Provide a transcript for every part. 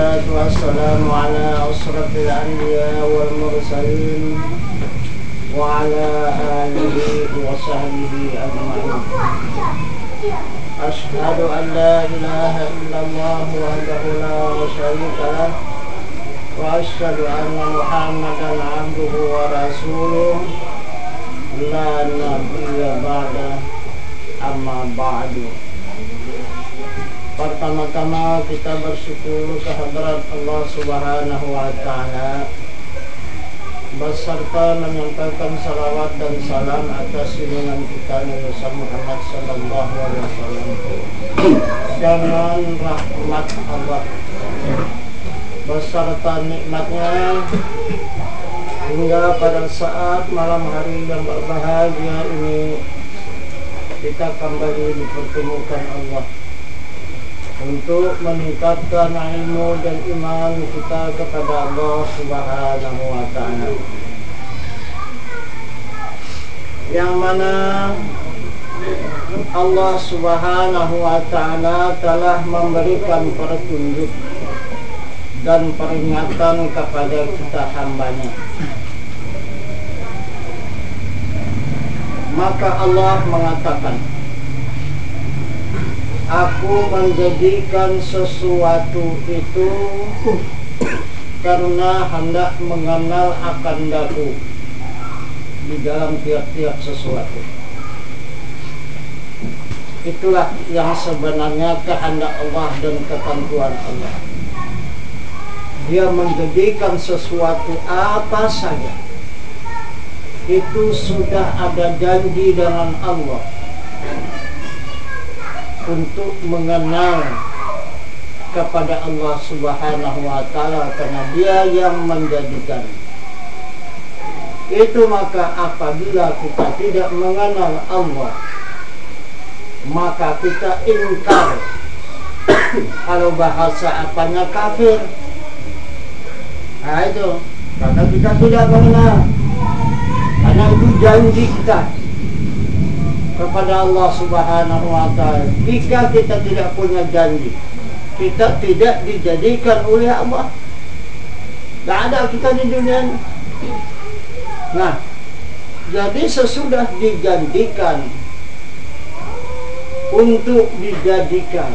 والصلاة والسلام على أشرف الأنبياء والمرسلين وعلى آله وصحبه أجمعين. أشهد أن لا إله إلا الله وحده لا شريك له وأشهد أن محمدا عبده ورسوله لا نبي بعده amma ba'du. Pertama-tama kita bersyukur kehadirat Allah Subhanahu wa Ta'ala, beserta menyampaikan salawat dan salam atas junjungan kita Nabi Muhammad sallallahu alaihi wasallam dengan rahmat Allah beserta nikmatnya hingga pada saat malam hari yang berbahagia ini kita kembali dipertemukan Allah untuk meningkatkan ilmu dan iman kita kepada Allah Subhanahu wa Ta'ala, yang mana Allah Subhanahu wa Ta'ala telah memberikan petunjuk dan peringatan kepada kita hambanya. Maka Allah mengatakan, aku menjadikan sesuatu itu karena hendak mengenal akan daku di dalam tiap-tiap sesuatu. Itulah yang sebenarnya kehendak Allah dan ketentuan Allah. Dia menjadikan sesuatu apa saja itu sudah ada janji dengan Allah untuk mengenal kepada Allah Subhanahu wa Ta'ala, karena Dia yang menjadikan itu. Maka apabila kita tidak mengenal Allah, maka kita ingkar. Kalau bahasa apanya kafir. Nah itu, karena kita tidak mengenal. Karena itu janji kita kepada Allah Subhanahu wa Ta'ala. Jika kita tidak punya janji, kita tidak dijadikan oleh Allah. Tidak ada kita di dunia ini. Nah, jadi sesudah dijanjikan untuk dijadikan,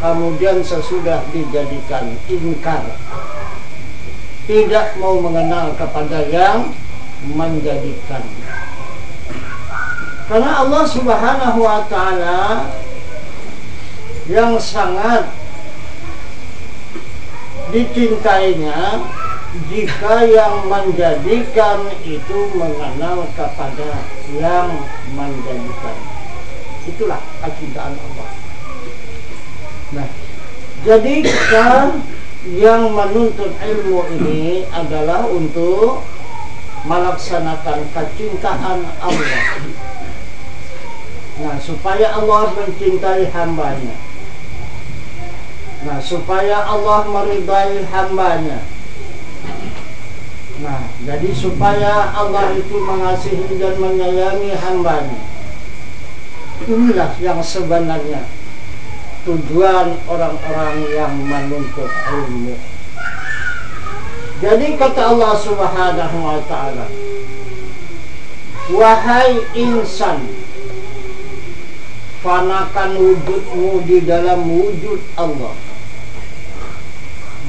kemudian sesudah dijadikan ingkar, tidak mau mengenal kepada yang menjadikan. Karena Allah Subhanahu wa Ta'ala yang sangat dicintainya jika yang menjadikan itu mengenal kepada yang menjadikan. Itulah kecintaan Allah. Nah, jadi kita yang menuntut ilmu ini adalah untuk melaksanakan kecintaan Allah. Nah, supaya Allah mencintai hambanya. Nah, supaya Allah meridai hambanya. Nah, jadi supaya Allah itu mengasihi dan menyayangi hambanya. Inilah yang sebenarnya tujuan orang-orang yang menuntut ilmu. Jadi kata Allah Subhanahu wa Ta'ala, wahai insan, fanakan wujudmu di dalam wujud Allah,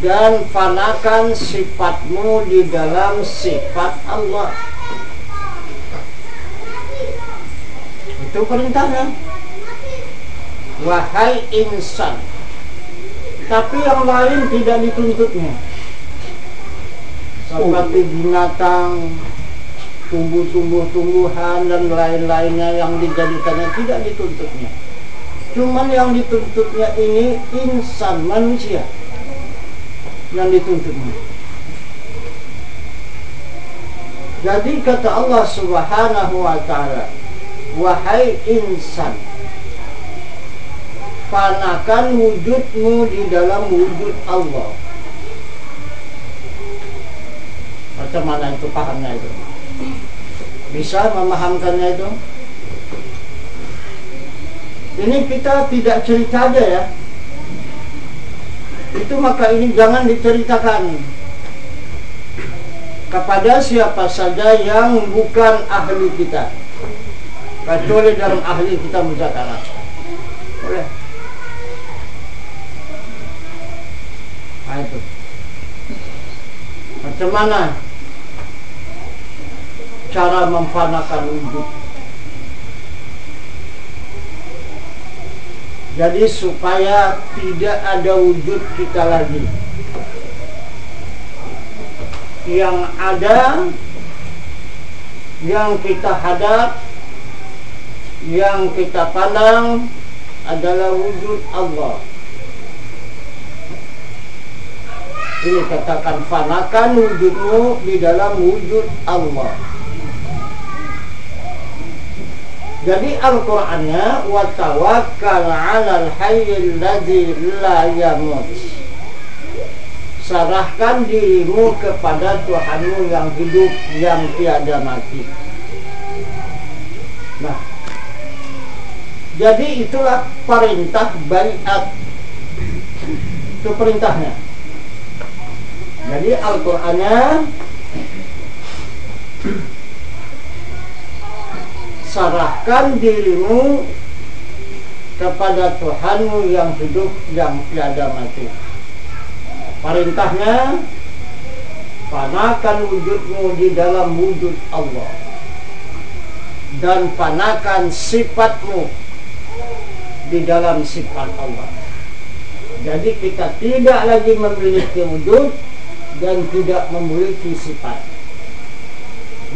dan fanakan sifatmu di dalam sifat Allah. Itu perintahnya. Wahai insan. Tapi yang lain tidak dituntutnya, seperti binatang, tumbuhan dan lain-lainnya yang dijadikannya tidak dituntutnya. Cuman yang dituntutnya ini insan, manusia yang dituntutnya. Jadi kata Allah Subhanahu wa Ta'ala, wahai insan, fanakan wujudmu di dalam wujud Allah. Macam mana itu pahamnya itu? Bisa memahamkannya itu? Ini kita tidak cerita aja ya. itu maka ini jangan diceritakan kepada siapa saja yang bukan ahli kita, kecuali dalam ahli kita muzakarah. Boleh. Nah, itu. Macam mana cara memfanakan wujud? Jadi supaya tidak ada wujud kita lagi, yang ada, yang kita hadap, yang kita pandang adalah wujud Allah. Ini katakan, fanakan wujudmu di dalam wujud Allah. Jadi Al-Qur'annya wa tawakkal 'alal hayyil ladzi la yamut. Serahkan dirimu kepada Tuhanmu yang hidup, yang tiada mati. Nah, jadi itulah perintah baiat. Itu perintahnya. Jadi Al-Qur'annya serahkan dirimu kepada Tuhanmu yang hidup, yang tiada mati. Perintahnya, fanakan wujudmu di dalam wujud Allah, dan fanakan sifatmu di dalam sifat Allah. Jadi kita tidak lagi memiliki wujud dan tidak memiliki sifat.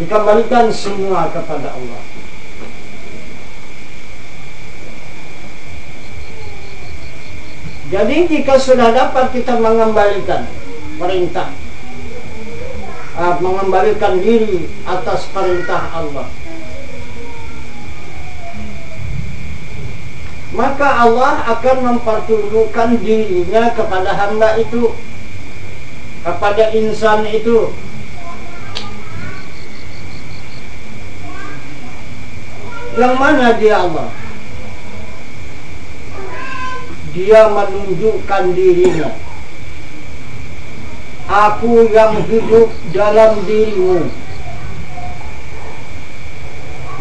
Dikembalikan semua kepada Allah. Jadi jika sudah dapat kita mengembalikan perintah, mengembalikan diri atas perintah Allah, maka Allah akan mempertunjukkan dirinya kepada hamba itu, kepada insan itu. Yang mana dia Allah? Dia menunjukkan dirinya. Aku yang hidup dalam dirimu.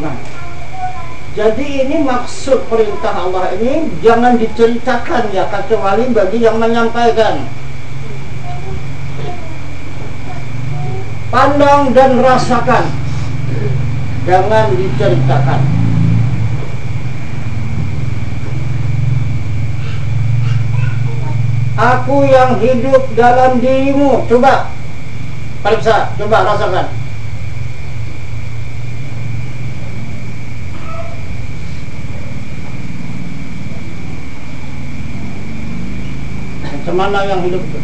Nah, jadi ini maksud perintah Allah ini jangan diceritakan ya, kecuali bagi yang menyampaikan. Pandang dan rasakan, jangan diceritakan. Aku yang hidup dalam dirimu. Coba periksa, coba rasakan. Macam mana yang hidup itu?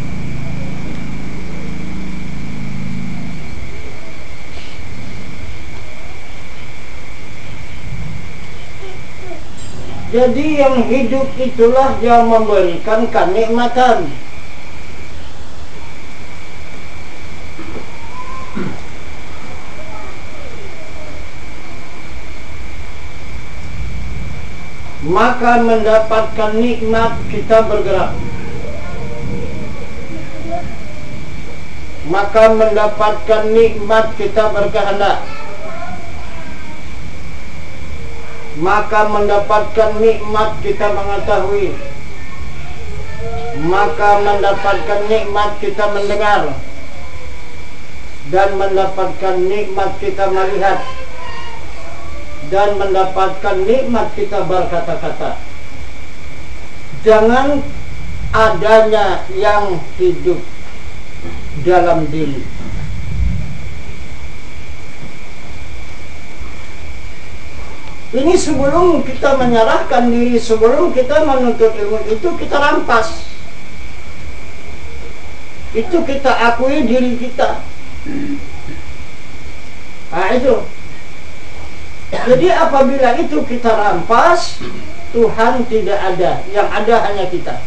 Jadi yang hidup itulah yang memberikan kenikmatan. Maka mendapatkan nikmat kita bergerak. Maka mendapatkan nikmat kita berkehendak. Maka mendapatkan nikmat kita mengetahui. Maka mendapatkan nikmat kita mendengar. Dan mendapatkan nikmat kita melihat. Dan mendapatkan nikmat kita berkata-kata. Jangan adanya yang hidup dalam diri. Ini sebelum kita menyerahkan diri, sebelum kita menuntut ilmu, itu kita rampas. Itu kita akui diri kita. Nah itu. Jadi apabila itu kita rampas, Tuhan tidak ada. Yang ada hanya kita.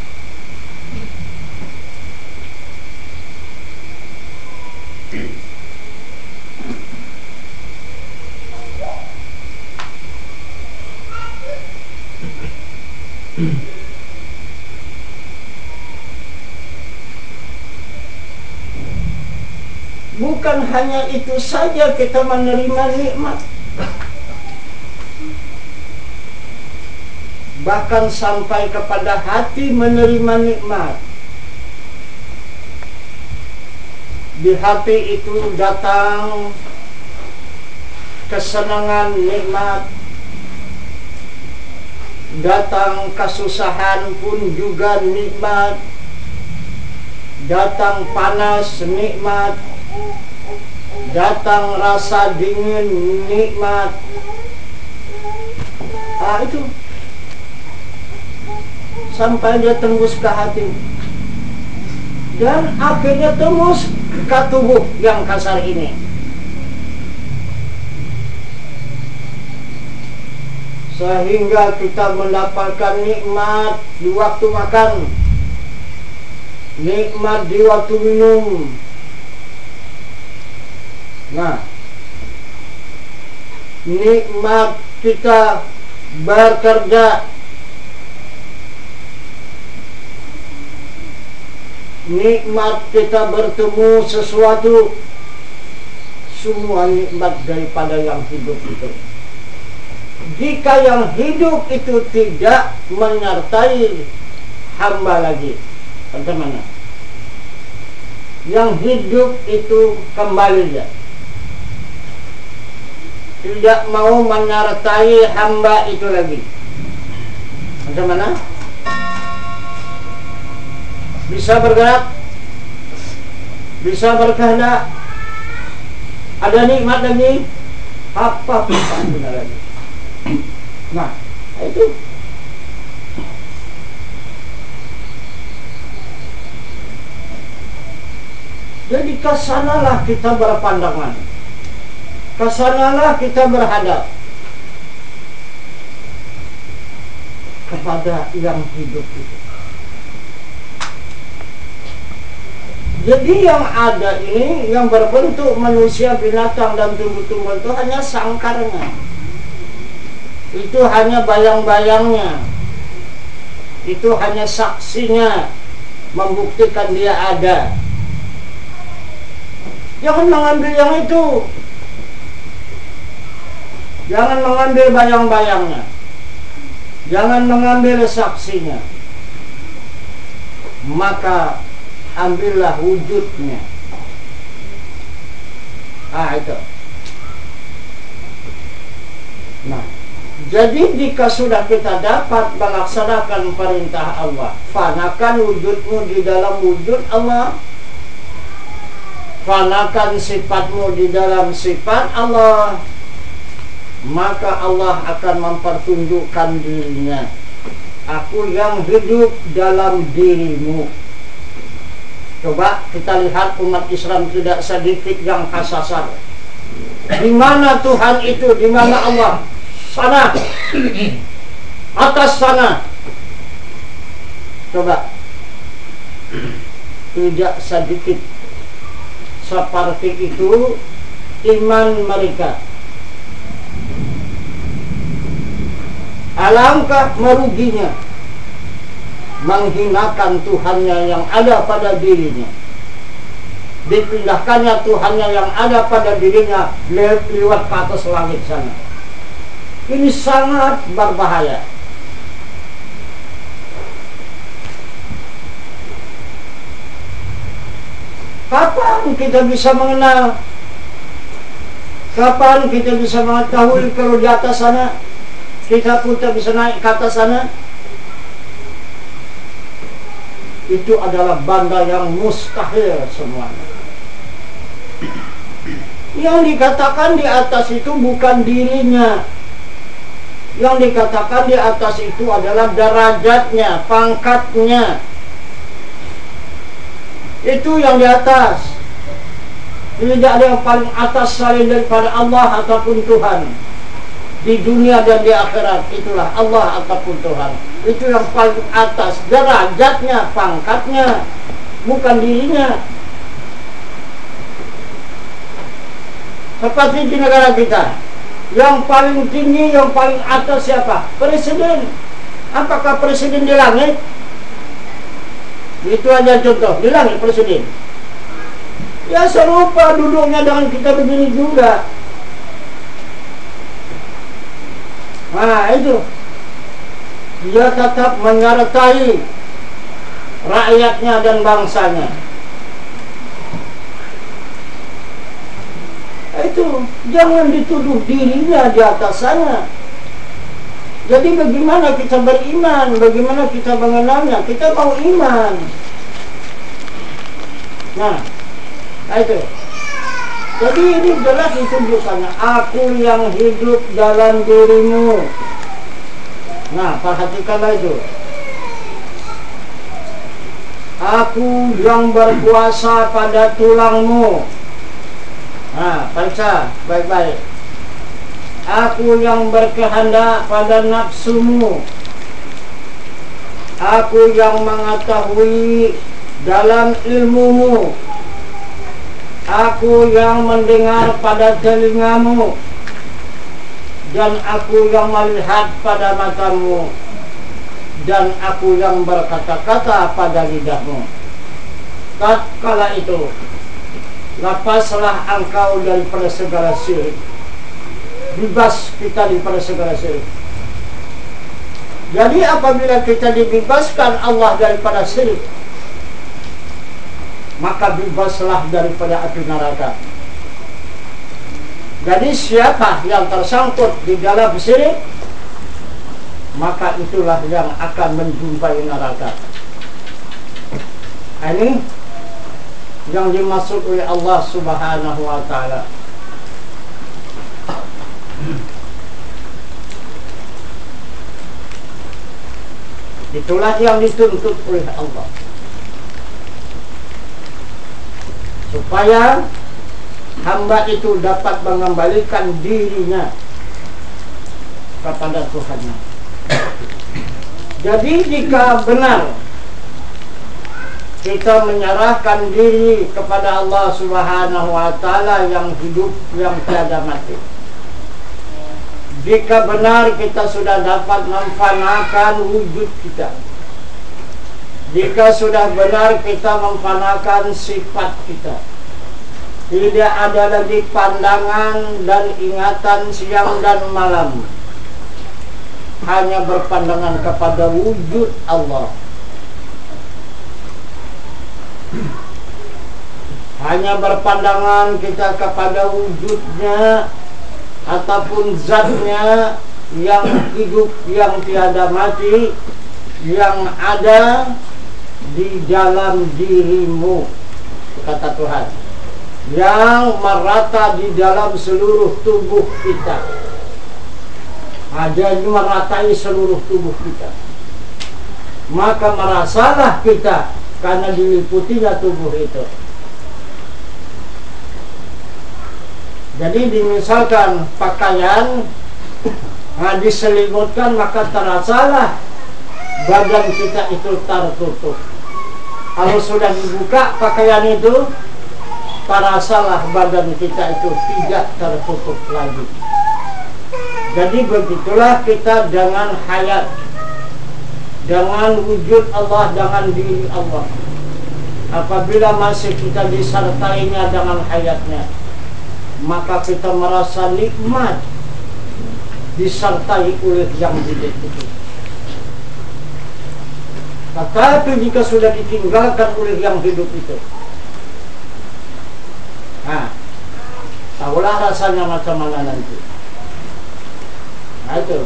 Bukan hanya itu saja kita menerima nikmat, bahkan sampai kepada hati menerima nikmat. Di hati itu datang kesenangan nikmat, datang kesusahan pun juga nikmat, datang panas nikmat, datang rasa dingin nikmat. Itu sampai dia tembus ke hati dan akhirnya tembus ke tubuh yang kasar ini. Sehingga kita mendapatkan nikmat di waktu makan, nikmat di waktu minum. Nah, nikmat kita bekerja, nikmat kita bertemu sesuatu, semua nikmat daripada yang hidup itu. Jika yang hidup itu tidak menyertai hamba lagi, bagaimana? Yang hidup itu kembali dia, tidak mau menyertai hamba itu lagi, bagaimana? Bisa bergerak, bisa berkehendak, ada nikmat lagi, apa pun lagi. Nah, itu jadi kesanalah kita berpandangan, kesanalah kita berhadap kepada yang hidup itu. Jadi yang ada ini, yang berbentuk manusia, binatang, dan tumbuh-tumbuhan itu hanya sangkarnya. Itu hanya bayang-bayangnya. Itu hanya saksinya, membuktikan dia ada. Jangan mengambil yang itu. Jangan mengambil bayang-bayangnya. Jangan mengambil saksinya. Maka ambillah wujudnya. Itu. Nah, jadi jika sudah kita dapat melaksanakan perintah Allah, fanakan wujudmu di dalam wujud Allah, fanakan sifatmu di dalam sifat Allah, maka Allah akan mempertunjukkan dirinya. Aku yang hidup dalam dirimu. Coba kita lihat umat Islam tidak sedikit yang kasasar. Di mana Tuhan itu? Di mana Allah? Sana, atas sana. Coba, tidak sedikit seperti itu iman mereka. Alangkah meruginya menghinakan Tuhannya yang ada pada dirinya, dipindahkannya Tuhannya yang ada pada dirinya lewat ke atas langit sana. Ini sangat berbahaya. Kapan kita bisa mengenal? Kapan kita bisa mengetahui kalau di atas sana kita pun tak bisa naik ke atas sana? Itu adalah benda yang mustahil semuanya. Yang dikatakan di atas itu bukan dirinya. Yang dikatakan di atas itu adalah derajatnya, pangkatnya. Itu yang di atas. Tidak ada yang paling atas selain daripada Allah ataupun Tuhan. Di dunia dan di akhirat, itulah Allah ataupun Tuhan. Itu yang paling atas, derajatnya, pangkatnya, bukan dirinya. Seperti di negara kita, yang paling tinggi, yang paling atas siapa? Presiden. Apakah presiden di langit? Itu aja contoh, di langit presiden. Ya serupa duduknya dengan kita begini juga. Nah itu, dia tetap menyertai rakyatnya dan bangsanya. Itu jangan dituduh dirinya di atas sana. Jadi bagaimana kita beriman, bagaimana kita mengenalnya, kita mau iman. Nah itu. Jadi ini jelas ditunjukkannya, aku yang hidup dalam dirimu. Nah perhatikanlah itu. Aku yang berkuasa pada tulangmu. Nah periksa baik-baik. Aku yang berkehendak pada nafsumu. Aku yang mengetahui dalam ilmumu. Aku yang mendengar pada telingamu. Dan aku yang melihat pada matamu. Dan aku yang berkata-kata pada lidahmu. Tatkala itu, lepaslah engkau daripada segala syirik. Bebas kita daripada segala syirik. Jadi apabila kita dibebaskan Allah daripada syirik, maka bebaslah daripada api neraka. Jadi siapa yang tersangkut di dalam syirik, maka itulah yang akan menjumpai neraka. Ini yang dimaksud oleh Allah Subhanahu wa Ta'ala. Itulah yang dituntut oleh Allah, supaya hamba itu dapat mengembalikan dirinya kepada Tuhannya. Jadi jika benar kita menyerahkan diri kepada Allah Subhanahu wa Ta'ala yang hidup, yang tiada mati, jika benar kita sudah dapat memfanakan wujud kita, jika sudah benar kita memfanakan sifat kita, tidak ada lagi pandangan dan ingatan siang dan malam, hanya berpandangan kepada wujud Allah, hanya berpandangan kita kepada wujudnya ataupun zatnya yang hidup, yang tiada mati, yang ada di dalam dirimu, kata Tuhan, yang merata di dalam seluruh tubuh kita. Ada yang meratai seluruh tubuh kita. Maka merasalah kita karena diliputinya tubuh itu. Jadi misalkan pakaian diselimutkan, maka terasalah badan kita itu tertutup. Kalau sudah dibuka pakaian itu, terasalah badan kita itu tidak tertutup lagi. Jadi begitulah kita dengan hayat, dengan wujud Allah, dengan diri Allah. Apabila masih kita disertainya dengan hayatnya, maka kita merasa nikmat disertai oleh yang hidup itu. Tetapi jika sudah ditinggalkan oleh yang hidup itu, nah, tahulah rasanya macam mana nanti. Nah itu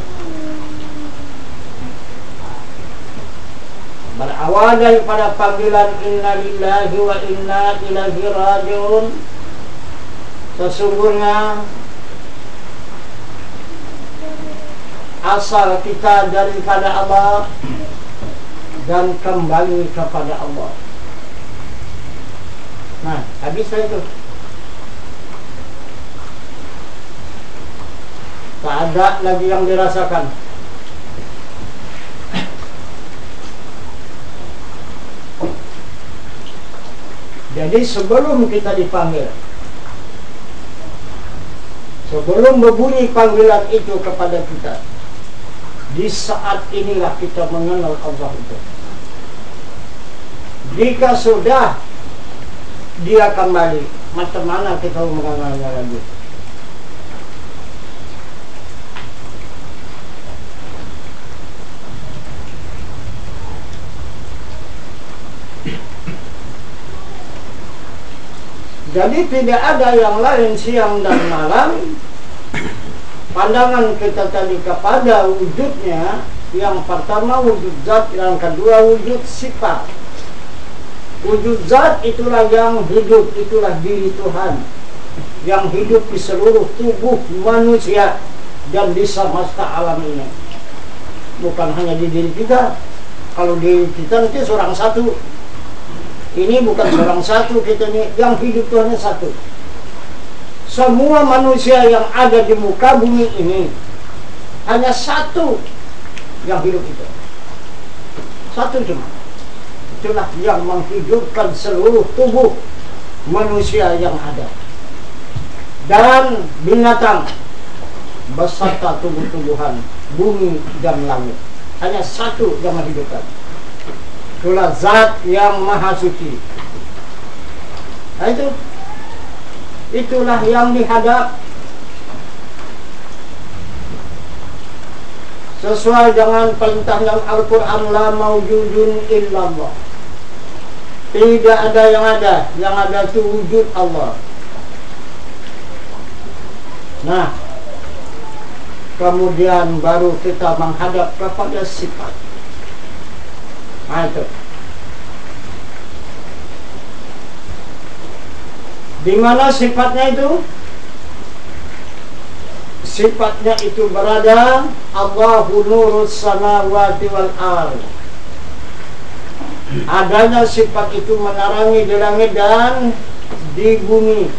berawal daripada panggilan inna lillahi wa inna ilaihi rajiun. Sesungguhnya asal kita daripada Allah dan kembali kepada Allah. Nah, habis itu. Tak ada lagi yang dirasakan. Jadi sebelum kita dipanggil, sebelum berbunyi panggilan itu kepada kita, di saat inilah kita mengenal Allah itu. Jika sudah dia kembali. Macam mana kita mengenalnya lagi? Jadi tidak ada yang lain siang dan malam. Pandangan kita tadi kepada wujudnya, yang pertama wujud zat, yang kedua wujud sifat. Wujud zat itulah yang hidup, itulah diri Tuhan yang hidup di seluruh tubuh manusia dan di semesta alam ini. Bukan hanya di diri kita. Kalau diri kita nanti seorang satu. Ini bukan seorang satu, kita ini yang hidup itu hanya satu. Semua manusia yang ada di muka bumi ini hanya satu yang hidup itu. Satu cuma. Itulah yang menghidupkan seluruh tubuh manusia yang ada. Dan binatang beserta tumbuh-tumbuhan, bumi dan langit. Hanya satu yang menghidupkan. Itulah zat yang maha suci. Nah itulah yang dihadap sesuai dengan perintahnya Al-Quran, la maujudun illallah. Tidak ada, yang ada itu wujud Allah. Nah, kemudian baru kita menghadap kepada sifat. Nah itu. Di mana sifatnya itu? Sifatnya itu berada Allahu nurus samawati wal ardh. Adanya sifat itu menerangi di langit dan di bumi.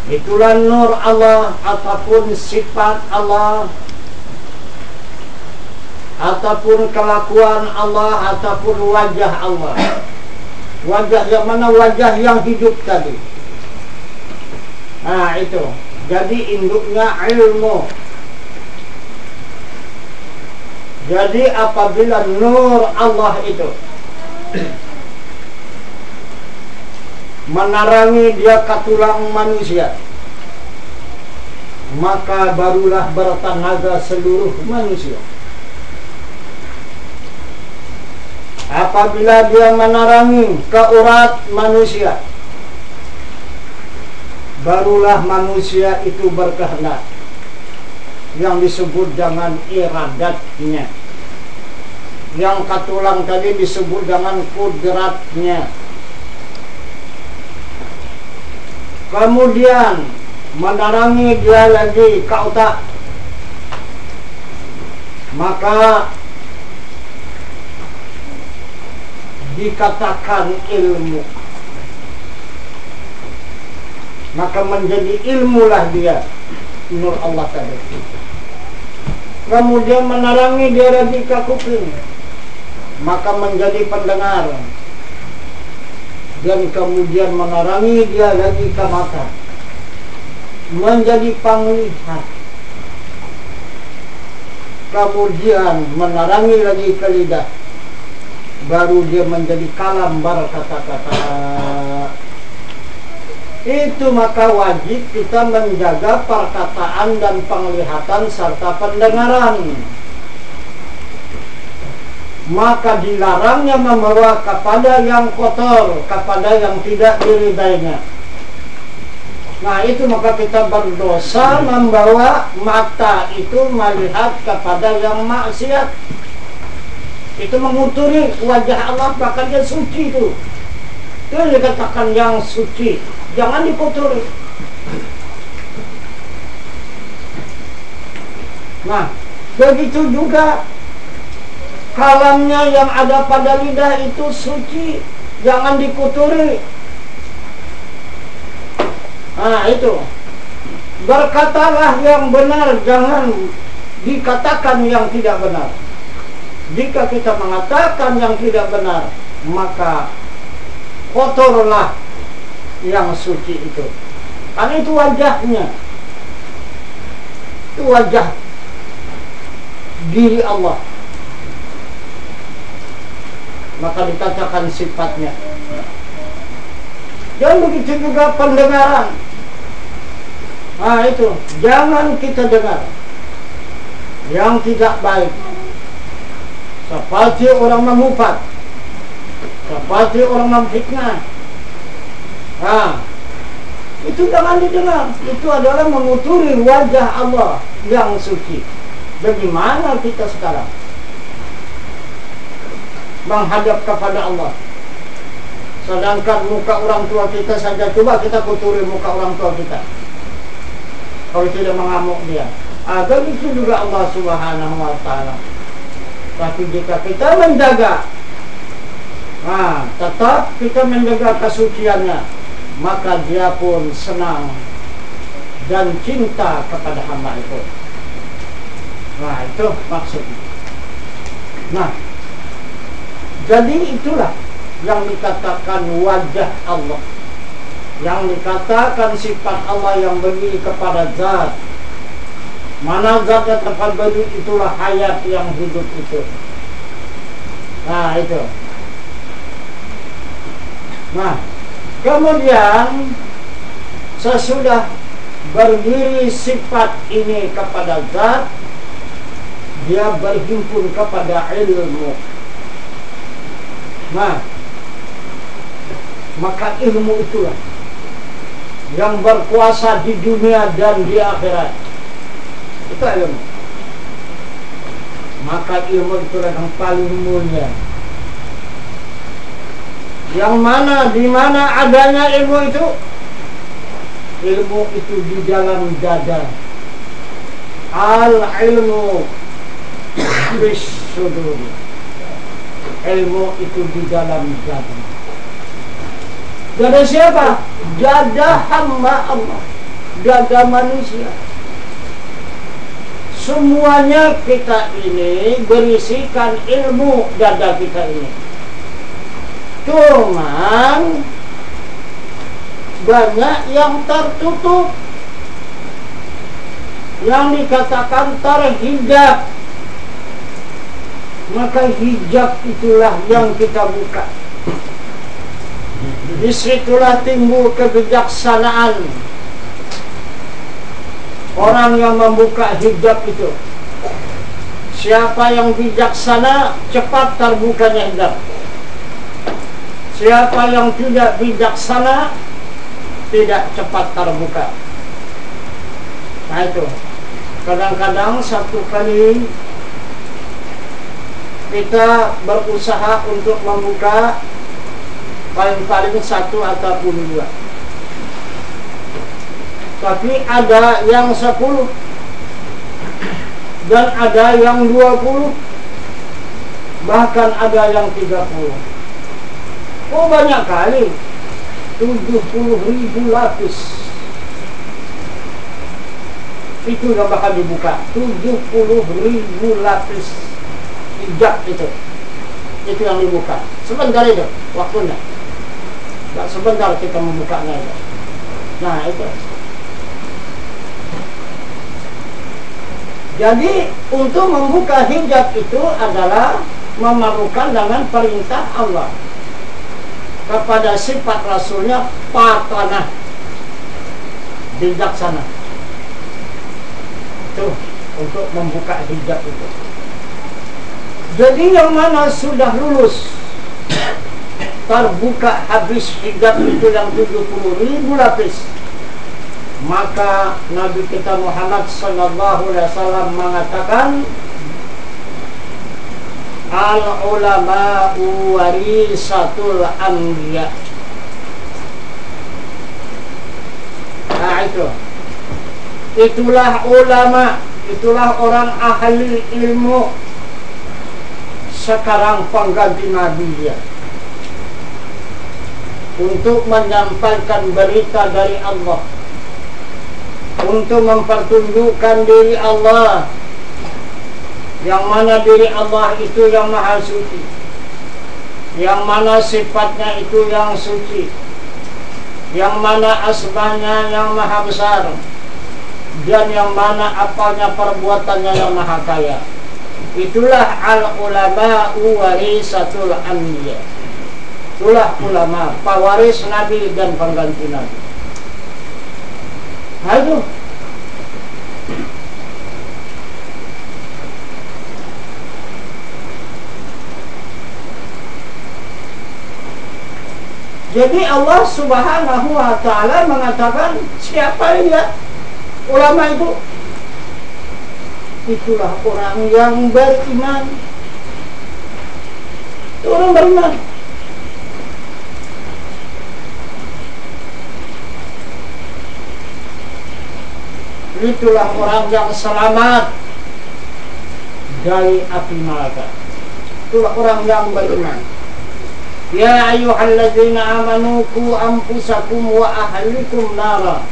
Itulah nur Allah ataupun sifat Allah, ataupun kelakuan Allah, ataupun wajah Allah. Wajah yang mana? Wajah yang hidup tadi. Nah itu. Jadi induknya ilmu. Jadi apabila nur Allah itu menerangi dia ke tulang manusia, maka barulah bertenaga seluruh manusia. Apabila dia menerangi ke urat manusia, barulah manusia itu berkehendak, yang disebut dengan iradatnya. Yang ke tulang tadi disebut dengan kudratnya. Kemudian menerangi dia lagi ke otak, maka dikatakan ilmu. Maka menjadi ilmulah dia, nur Allah tadi. Kemudian menerangi dia lagi ke kuping, maka menjadi pendengar. Dan kemudian menerangi dia lagi ke mata, menjadi penglihat. Kemudian menerangi lagi ke lidah, baru dia menjadi kalam berkata-kata. Itu maka wajib kita menjaga perkataan dan penglihatan serta pendengaran. Maka dilarangnya membawa kepada yang kotor, kepada yang tidak diridainya. Nah itu maka kita berdosa membawa mata itu melihat kepada yang maksiat. Itu menguturi wajah Allah, bahkan dia suci itu. Itu dikatakan yang suci, jangan dikuturi. Nah begitu juga kalamnya yang ada pada lidah itu suci, jangan dikuturi. Nah itu, berkatalah yang benar, jangan dikatakan yang tidak benar. Jika kita mengatakan yang tidak benar, maka kotorlah yang suci itu. Karena itu wajahnya, itu wajah diri Allah. maka dikatakan sifatnya. Dan begitu juga pendengaran. Nah itu, jangan kita dengar yang tidak baik, seperti orang memufat, seperti orang memfitnah. Nah, itu jangan didengar. Itu adalah menguturi wajah Allah yang suci. Bagaimana kita sekarang menghadap kepada Allah, sedangkan muka orang tua kita saja, coba kita kuturi muka orang tua kita, kalau tidak mengamuk dia. Begitu juga Allah Subhanahu wa Ta'ala. Tapi jika kita menjaga, tetap kita menjaga kesuciannya, maka dia pun senang dan cinta kepada hamba itu. Nah itu maksudnya. Nah, jadi itulah yang dikatakan wajah Allah, yang dikatakan sifat Allah yang berdiri kepada zat. Mana zat yang tempat berdiri, itulah hayat yang hidup itu. Nah itu. Nah kemudian sesudah berdiri sifat ini kepada zat, dia berhimpun kepada ilmu. Nah, maka ilmu itulah yang berkuasa di dunia dan di akhirat. Itu ilmu. Maka ilmu itulah yang paling mulia. Yang mana, di mana adanya ilmu itu? Ilmu itu di dalam dada. Al-ilmu bis-sudur. Ilmu itu di dalam dada. Dada siapa? Dada hamba Allah, dada manusia. Semuanya kita ini berisikan ilmu dada kita ini. Cuman banyak yang tertutup, yang dikatakan terhijab. Maka hijab itulah yang kita buka. Disitulah timbul kebijaksanaan orang yang membuka hijab itu. Siapa yang bijaksana, cepat terbukanya hijab. Siapa yang tidak bijaksana, tidak cepat terbuka. Nah itu, kadang-kadang satu kali kita berusaha untuk membuka paling-paling 1 ataupun 2, tapi ada yang 10 dan ada yang 20, bahkan ada yang 30. Oh banyak kali, 70.000 lapis itu yang bakal dibuka. 70.000 lapis hijab itu yang dibuka. Sebentar itu waktunya, nggak sebentar kita membukanya itu. Nah itu. Jadi untuk membuka hijab itu adalah memerlukan dengan perintah Allah kepada sifat Rasulnya patanah, bijaksana. Itu untuk membuka hijab itu. Jadi yang mana sudah lulus, terbuka habis hijab itu yang 70.000 lapis, maka Nabi kita Muhammad sallallahu alaihi wasallam mengatakan, al-ulama'u warisatul anbiya. Nah itu, itulah ulama, itulah orang ahli ilmu. Sekarang pengganti Nabi dia, untuk menyampaikan berita dari Allah, untuk mempertunjukkan diri Allah, yang mana diri Allah itu yang maha suci, yang mana sifatnya itu yang suci, yang mana asmanya yang maha besar, dan yang mana apanya perbuatannya yang maha kaya. Itulah al-ulama'u warisatul anbiya. Itulah ulama, pewaris Nabi dan pengganti Nabi. Aduh. Jadi Allah Subhanahu wa ta'ala mengatakan, siapa dia? Ulama itu, itulah orang yang beriman. Itu orang beriman. Itulah orang yang selamat dari api neraka. Itulah orang yang beriman. Ya ayyuhalladzina amanu qu anfusakum wa ahlikum nara.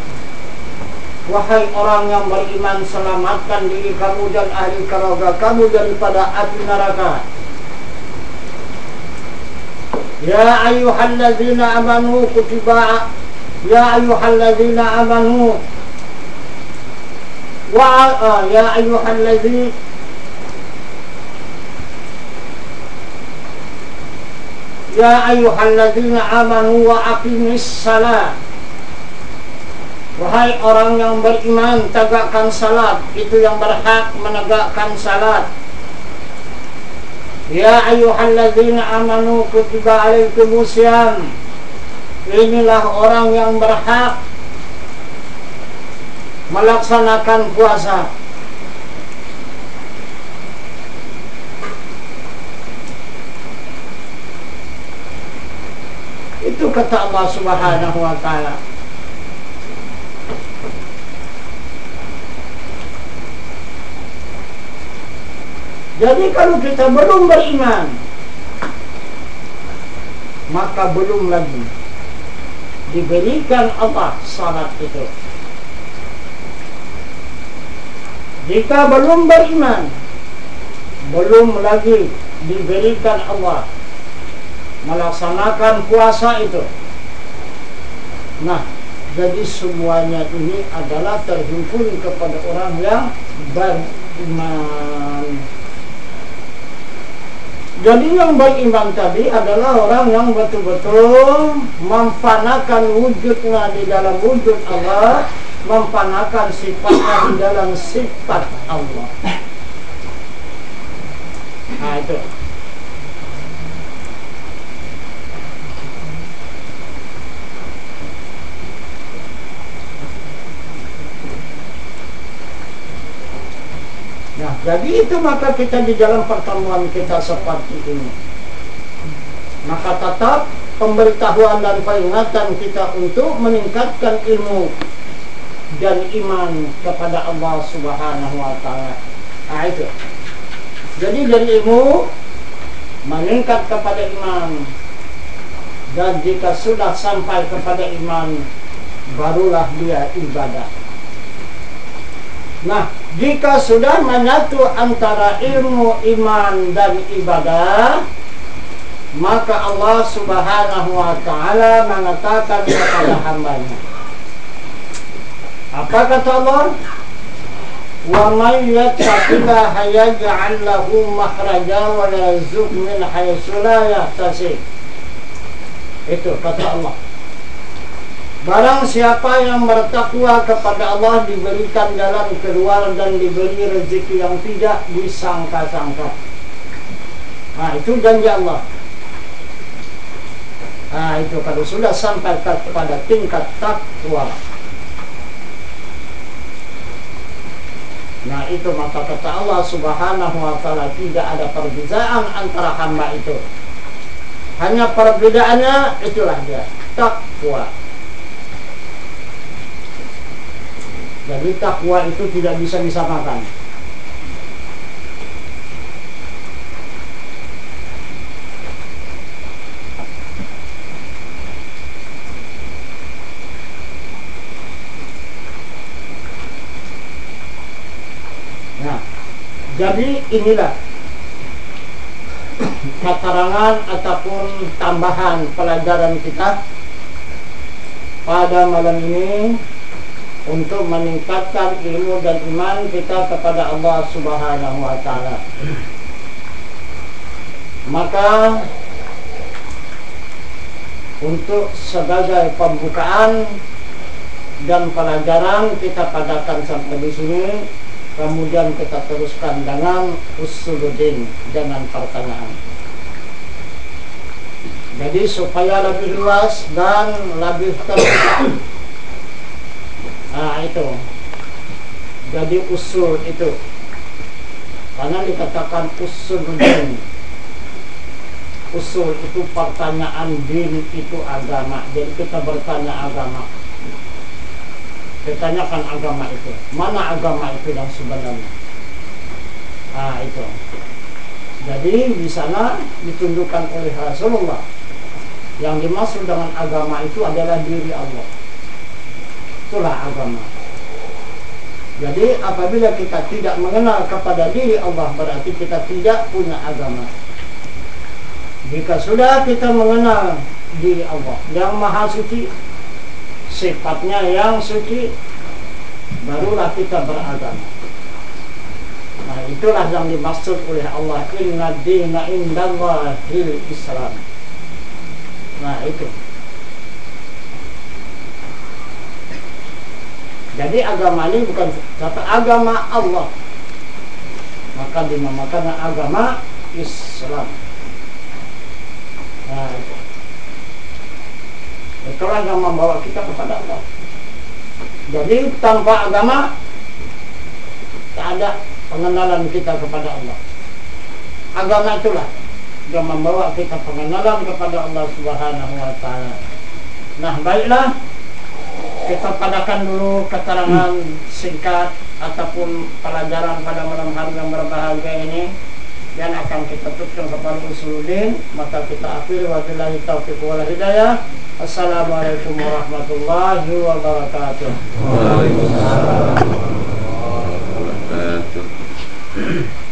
Wahai orang yang beriman, selamatkan diri kamu dan ahli keluarga kamu daripada api neraka. Ya ayyuhalladzina amanu kutiba, ya ayyuhalladzina amanu ya ayyuhalladzina ya ayyuhalladzina amanu wa aqimis salat. Wahai orang yang beriman, tegakkan salat. Itu yang berhak menegakkan salat. Ya ayyuhalladzina amanu kutiba alaikumusiyam. Inilah orang yang berhak melaksanakan puasa. Itu kata Allah Subhanahu wa ta'ala. Jadi kalau kita belum beriman, maka belum lagi diberikan Allah salat itu. Jika belum beriman, belum lagi diberikan Allah melaksanakan puasa itu. Nah, jadi semuanya ini adalah terhimpun kepada orang yang beriman. Jadi yang beriman tadi adalah orang yang betul-betul memfanakan wujudnya di dalam wujud Allah, memfanakan sifatnya di dalam sifat Allah. Nah itu. Nah, jadi itu maka kita di dalam pertemuan kita seperti ini, maka tetap pemberitahuan dan peringatan kita untuk meningkatkan ilmu dan iman kepada Allah Subhanahu wa ta'ala. Nah itu. Jadi dari ilmu meningkat kepada iman, dan jika sudah sampai kepada iman, barulah dia ibadah. Nah, jika sudah menyatu antara ilmu, iman, dan ibadah, maka Allah Subhanahu wa ta'ala mengatakan kepada hambanya. Apa kata Allah? Wa may yattaqillaha yaj'al lahu makhraja wa yarzuqhu min haitsu la yahtasib. Itu kata Allah. Barang siapa yang bertakwa kepada Allah, diberikan jalan keluar dan diberi rezeki yang tidak disangka-sangka. Nah, itu janji Allah. Nah, itu kalau sudah sampai kepada tingkat takwa. Nah, itu maka kata Allah Subhanahu wa ta'ala, tidak ada perbedaan antara hamba itu. Hanya perbedaannya itulah dia, takwa. Jadi takwa itu tidak bisa disamakan. Nah, jadi inilah keterangan ataupun tambahan pelajaran kita pada malam ini untuk meningkatkan ilmu dan iman kita kepada Allah Subhanahu wa taala. Maka untuk sebagai pembukaan dan pelajaran kita padakan sampai di sini, kemudian kita teruskan dengan usuluddin, dengan pertanyaan. Jadi supaya lebih luas dan lebih terbuka. Nah itu. Jadi usul itu. Karena dikatakan usuluddin. Usul itu pertanyaan, din itu agama. Jadi kita bertanya agama. Ditanyakan agama itu. Mana agama itu yang sebenarnya? Nah itu. Jadi di sana ditunjukkan oleh Rasulullah. Yang dimaksud dengan agama itu adalah diri Allah. Itulah agama. Jadi apabila kita tidak mengenal kepada diri Allah, berarti kita tidak punya agama. Jika sudah kita mengenal diri Allah yang maha suci, sifatnya yang suci, barulah kita beragama. Nah itulah yang dimaksud oleh Allah, inna dina indallahil Islam. Nah itu. Jadi agama ini bukan kata agama Allah, maka dinamakan agama Islam. Nah itu. Itulah yang membawa kita kepada Allah. Jadi tanpa agama tak ada pengenalan kita kepada Allah. Agama itulah yang membawa kita pengenalan kepada Allah Subhanahu wa taala. Nah, baiklah, kita padakan dulu keterangan singkat ataupun pelajaran pada malam hari yang berbahagia ini, dan akan kita tutup kepada usuluddin. Maka kita akhiri, wabillahi taufiq wal hidayah. Assalamualaikum warahmatullahi wabarakatuh. Waalaikumsalam warahmatullahi wabarakatuh.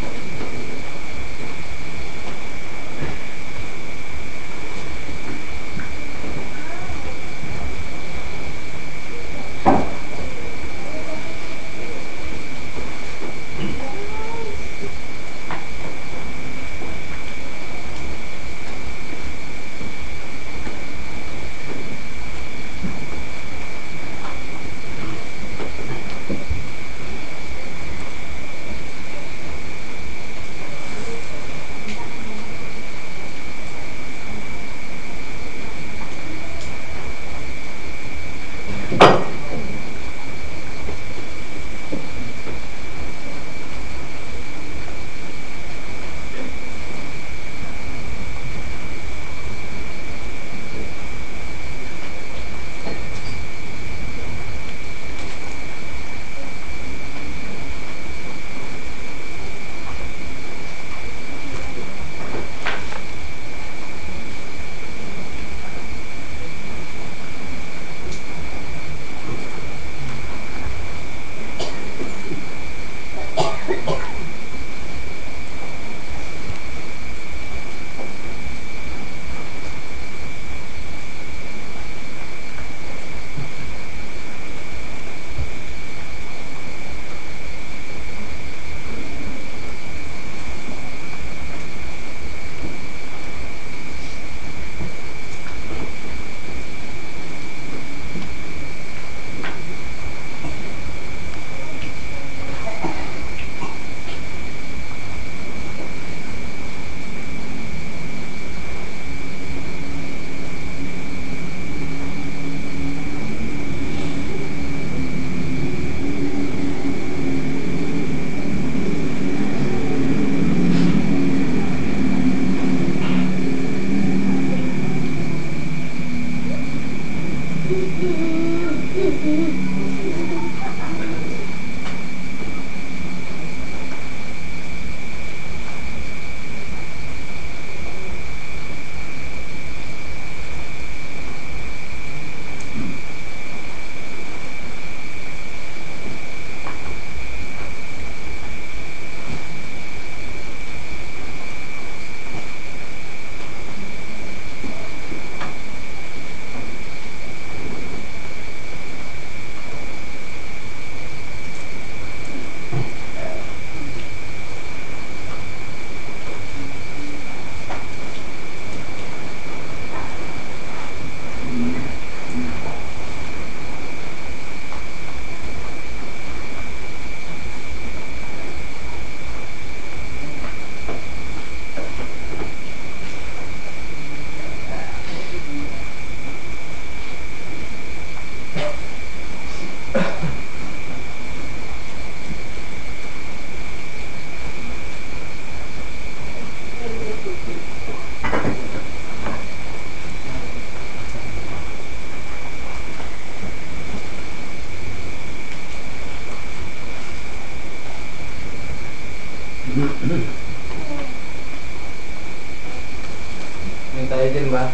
minta izin, Mbah.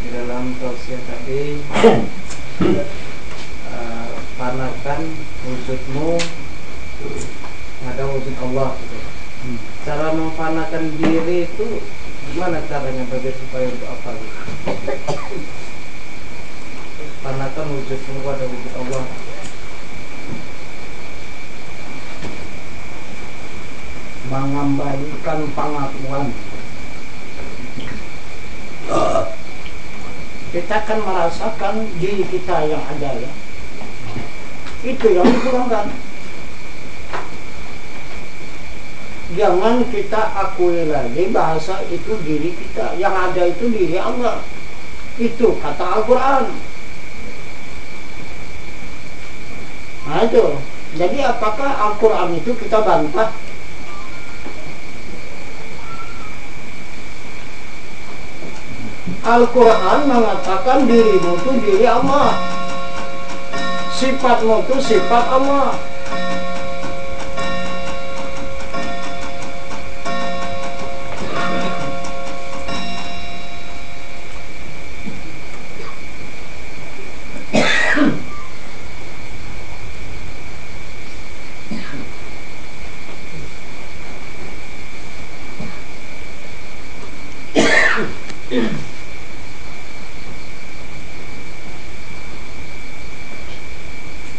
Di dalam tausiah tadi panakan wujudmu ada wujud Allah gitu. Cara memfanakan diri itu gimana caranya bagi supaya untuk apa gitu? Panakan wujudmu ada wujud Allah. Mengembalikan pengakuan. Kita akan merasakan diri kita yang ada ya. Itu yang dikurangkan. Jangan kita akui lagi bahasa itu diri kita. Yang ada itu diri Allah. Itu kata Al-Quran. Nah itu. Jadi apakah Al-Quran itu kita bantah? Al-Quran mengatakan dirimu itu diri Allah, sifatmu itu sifat Allah.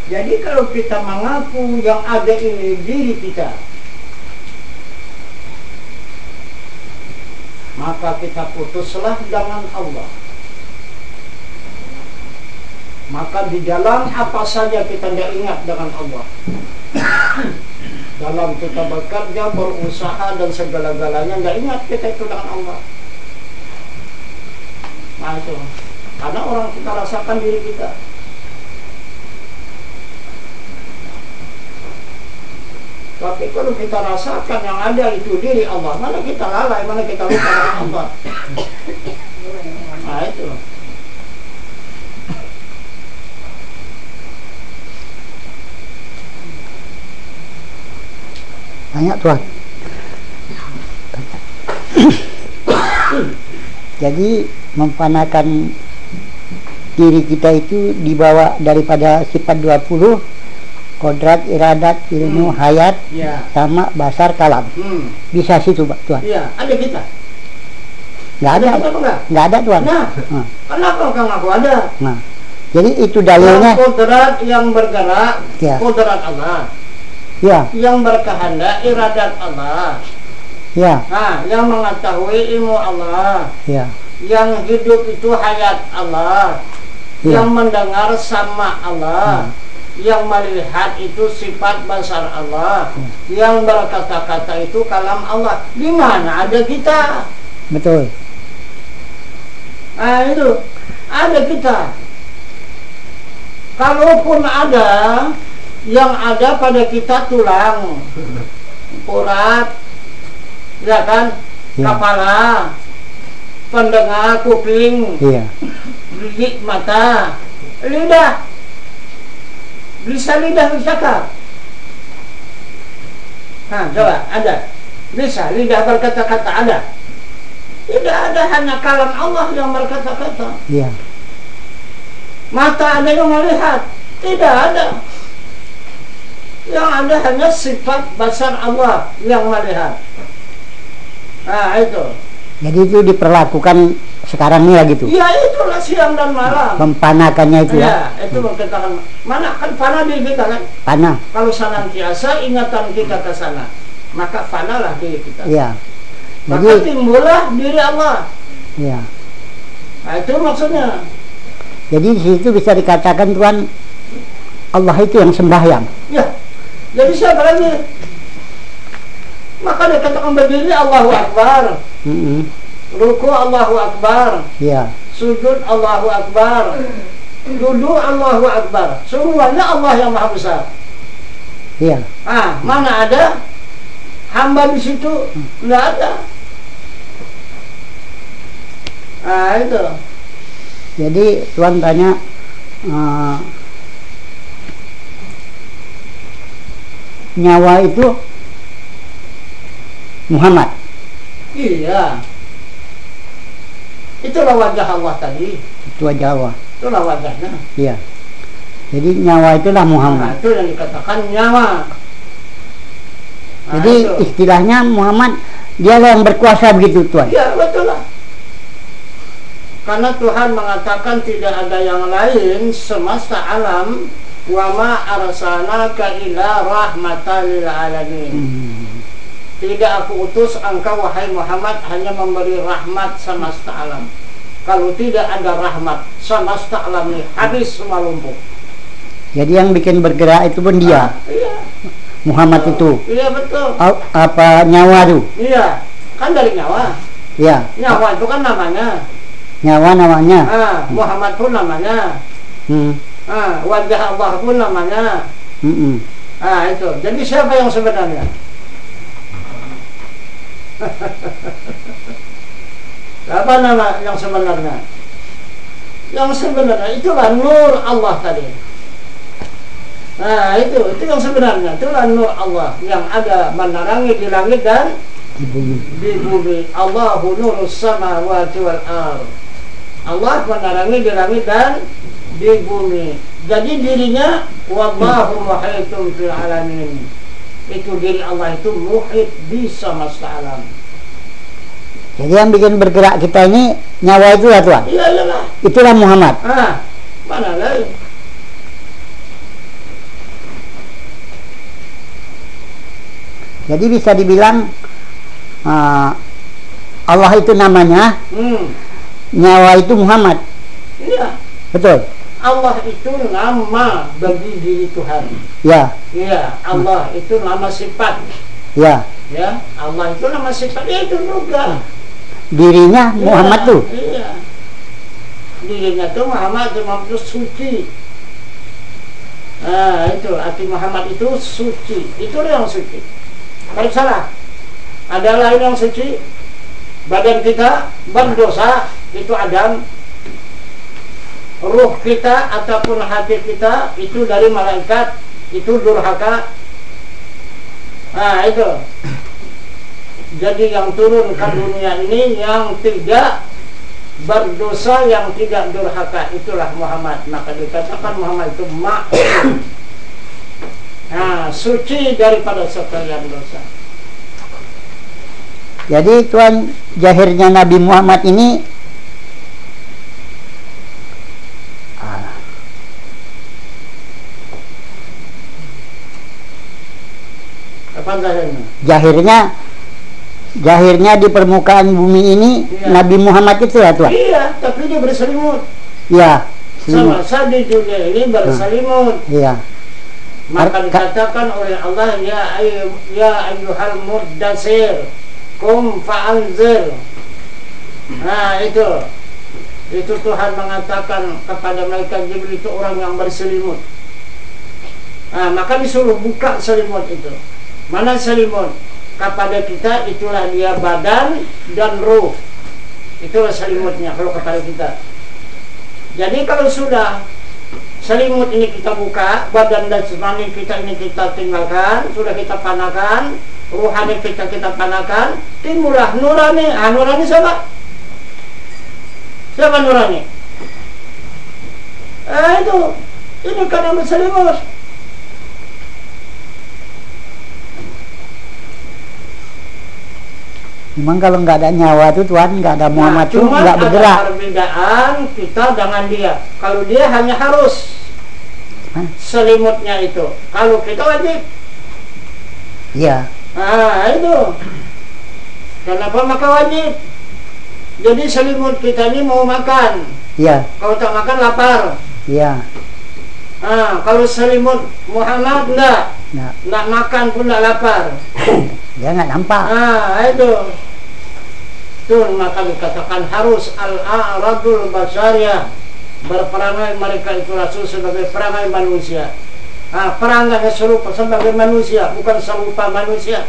Jadi kalau kita mengaku yang ada ini diri kita, maka kita putuslah dengan Allah. Maka di dalam apa saja kita tidak ingat dengan Allah. Dalam kita bekerja, berusaha dan segala-galanya tidak ingat kita itu dengan Allah. Nah itu, karena orang kita rasakan diri kita. Tapi kalau kita rasakan yang ada itu diri Allah, mana kita lalai, mana kita lupa dengan Allah. Nah itu. Tanya Tuhan. Jadi memfanakan diri kita itu dibawa daripada sifat 20, kodrat, iradat, ilmu, hayat, Ya. sama basar, kalam. Bisa situ Pak Tuhan? Iya, ada kita. Nggak ada, kita apa enggak? nggak ada Tuhan. Nah, kenapa enggak ngaku ada? Nah, jadi itu dalilnya. Yang kodrat yang bergerak, Ya. kodrat Allah. Ya, Yang berkehendak, iradat Allah. ya, Nah, yang mengetahui ilmu Allah. ya, Yang hidup itu hayat Allah. Ya. Yang mendengar sama Allah. Yang melihat itu sifat basar Allah. Yang berkata-kata itu kalam Allah. Di mana ada kita? betul. Nah itu ada kita. Kalaupun ada, yang ada pada kita tulang, urat, ya kan, Ya. kepala, pendengar, kuping, Iya, gigi, mata, lidah. Bisa lidah bercakap? Nah, coba, ada. Bisa lidah berkata-kata, ada. Tidak ada, hanya kalam Allah yang berkata-kata. iya, Mata ada yang melihat? Tidak ada. Yang ada hanya sifat basar Allah yang melihat. Nah itu. jadi itu diperlakukan sekarang ini lagi tuh. Ya itulah siang dan malam. Mempanakannya itu Ya, ya. itu berkatakan mana kan fana diri kita kan. Panah. Kalau senantiasa ingatan kita ke sana, maka fanalah diri kita. Iya. Maka Jadi, timbullah diri Allah. iya. Nah itu maksudnya. Jadi di situ bisa dikatakan Tuhan Allah itu yang sembahyang. Ya. Jadi siapa lagi? Maka dia katakan berdiri Allahu Akbar. Ruku Allahu Akbar. Iya. Sujud Allahu Akbar. Duduk Allahu Akbar. Semuanya Allah yang Maha Besar. Iya. Ah, mana ada hamba di situ? Enggak ada. Ah, itu. Jadi Tuhan tanya nyawa itu Muhammad. Iya. Itulah wajah Allah tadi. Itu wajah Allah. Itulah wajahnya. Iya. Jadi nyawa itulah Nah, Muhammad. itu yang dikatakan nyawa. Nah, Jadi itu. istilahnya Muhammad dialah yang berkuasa begitu Tuhan. Ya betul lah. Karena Tuhan mengatakan tidak ada yang lain semesta alam, wa ma arsalnaka illa rahmatan lil alamin. Tidak aku utus engkau wahai Muhammad hanya memberi rahmat semesta alam. Kalau tidak ada rahmat semesta alam ini habis semua lumpuh. Jadi yang bikin bergerak itu pun dia, Iya. Muhammad itu. Iya betul. Apa nyawa tuh? Iya. Kan dari nyawa. Ya. Nyawa itu kan namanya. Nyawa namanya. Muhammad pun namanya. Wajah Allah pun namanya. Itu. Jadi siapa yang sebenarnya? Apa nama yang sebenarnya? Yang sebenarnya itulah nur Allah tadi. Nah itu yang sebenarnya. Itulah nur Allah yang ada menerangi di langit dan di bumi. Allahu nurus samawati wal ardh. Allah menerangi di langit dan di bumi. Jadi dirinya wallahu muhitun fil alamin. Itu diri Allah itu muhit di semesta alam. Jadi yang bikin bergerak kita ini nyawa itu ya Tuhan. Iya iyalah. Itulah Muhammad. Mana lain? Jadi bisa dibilang Allah itu namanya, nyawa itu Muhammad. Iya. Betul. Allah itu nama bagi diri Tuhan. Ya. Iya. Allah itu nama sifat. Ya. Ya. Allah itu nama sifat. Itu juga. Dirinya Muhammad tuh. Iya. Dirinya tuh Muhammad itu suci. Nah itu arti Muhammad itu suci. Itu yang suci. Kalau salah, ada lain yang suci. Badan kita berdosa, itu Adam. Ruh kita ataupun hati kita itu dari malaikat, itu durhaka. Nah itu. Jadi yang turun ke dunia ini yang tidak berdosa, yang tidak durhaka, itulah Muhammad. Maka dikatakan Muhammad itu maksum. Nah, suci daripada sekalian dosa. Jadi Tuhan, zahirnya Nabi Muhammad ini Apa zahirnya? Zahirnya di permukaan bumi ini Nabi Muhammad itu ya Tuhan. Iya, tapi dia berselimut. Iya. Semasa di dunia ini berselimut. Iya. Maka dikatakan oleh Allah, ya ayyuhal muddatsir qum fa'anzir. Nah itu Tuhan mengatakan kepada malaikat Jibril, itu orang yang berselimut. Nah maka disuruh buka selimut itu. Mana selimut? Kepada kita itulah dia badan dan ruh. Itulah selimutnya kalau kepada kita. Jadi kalau sudah selimut ini kita buka, badan dan jasmani kita ini kita tinggalkan, sudah kita panakan, ruhani kita panakan, timbullah nurani. Nurani siapa? Siapa nurani? Itu. Ini kan yang berselimut. Memang kalau nggak ada nyawa itu Tuhan, nggak ada Muhammad tuh nggak bergerak. Ada perbedaan kita dengan dia. Kalau dia hanya harus selimutnya itu. Kalau kita wajib. Iya. Nah itu. Kenapa maka wajib? Jadi selimut kita ini mau makan. Iya. Kalau tak makan lapar. Iya. Nah, kalau selimut Muhammad enggak makan pun enggak lapar. Dia nggak nampak. Nah itu. Tuh maka dikatakan harus al-a'radul basyariyah. Berperangai mereka itu Rasul sebagai perangai manusia. Perangainya serupa sebagai manusia, bukan serupa manusia.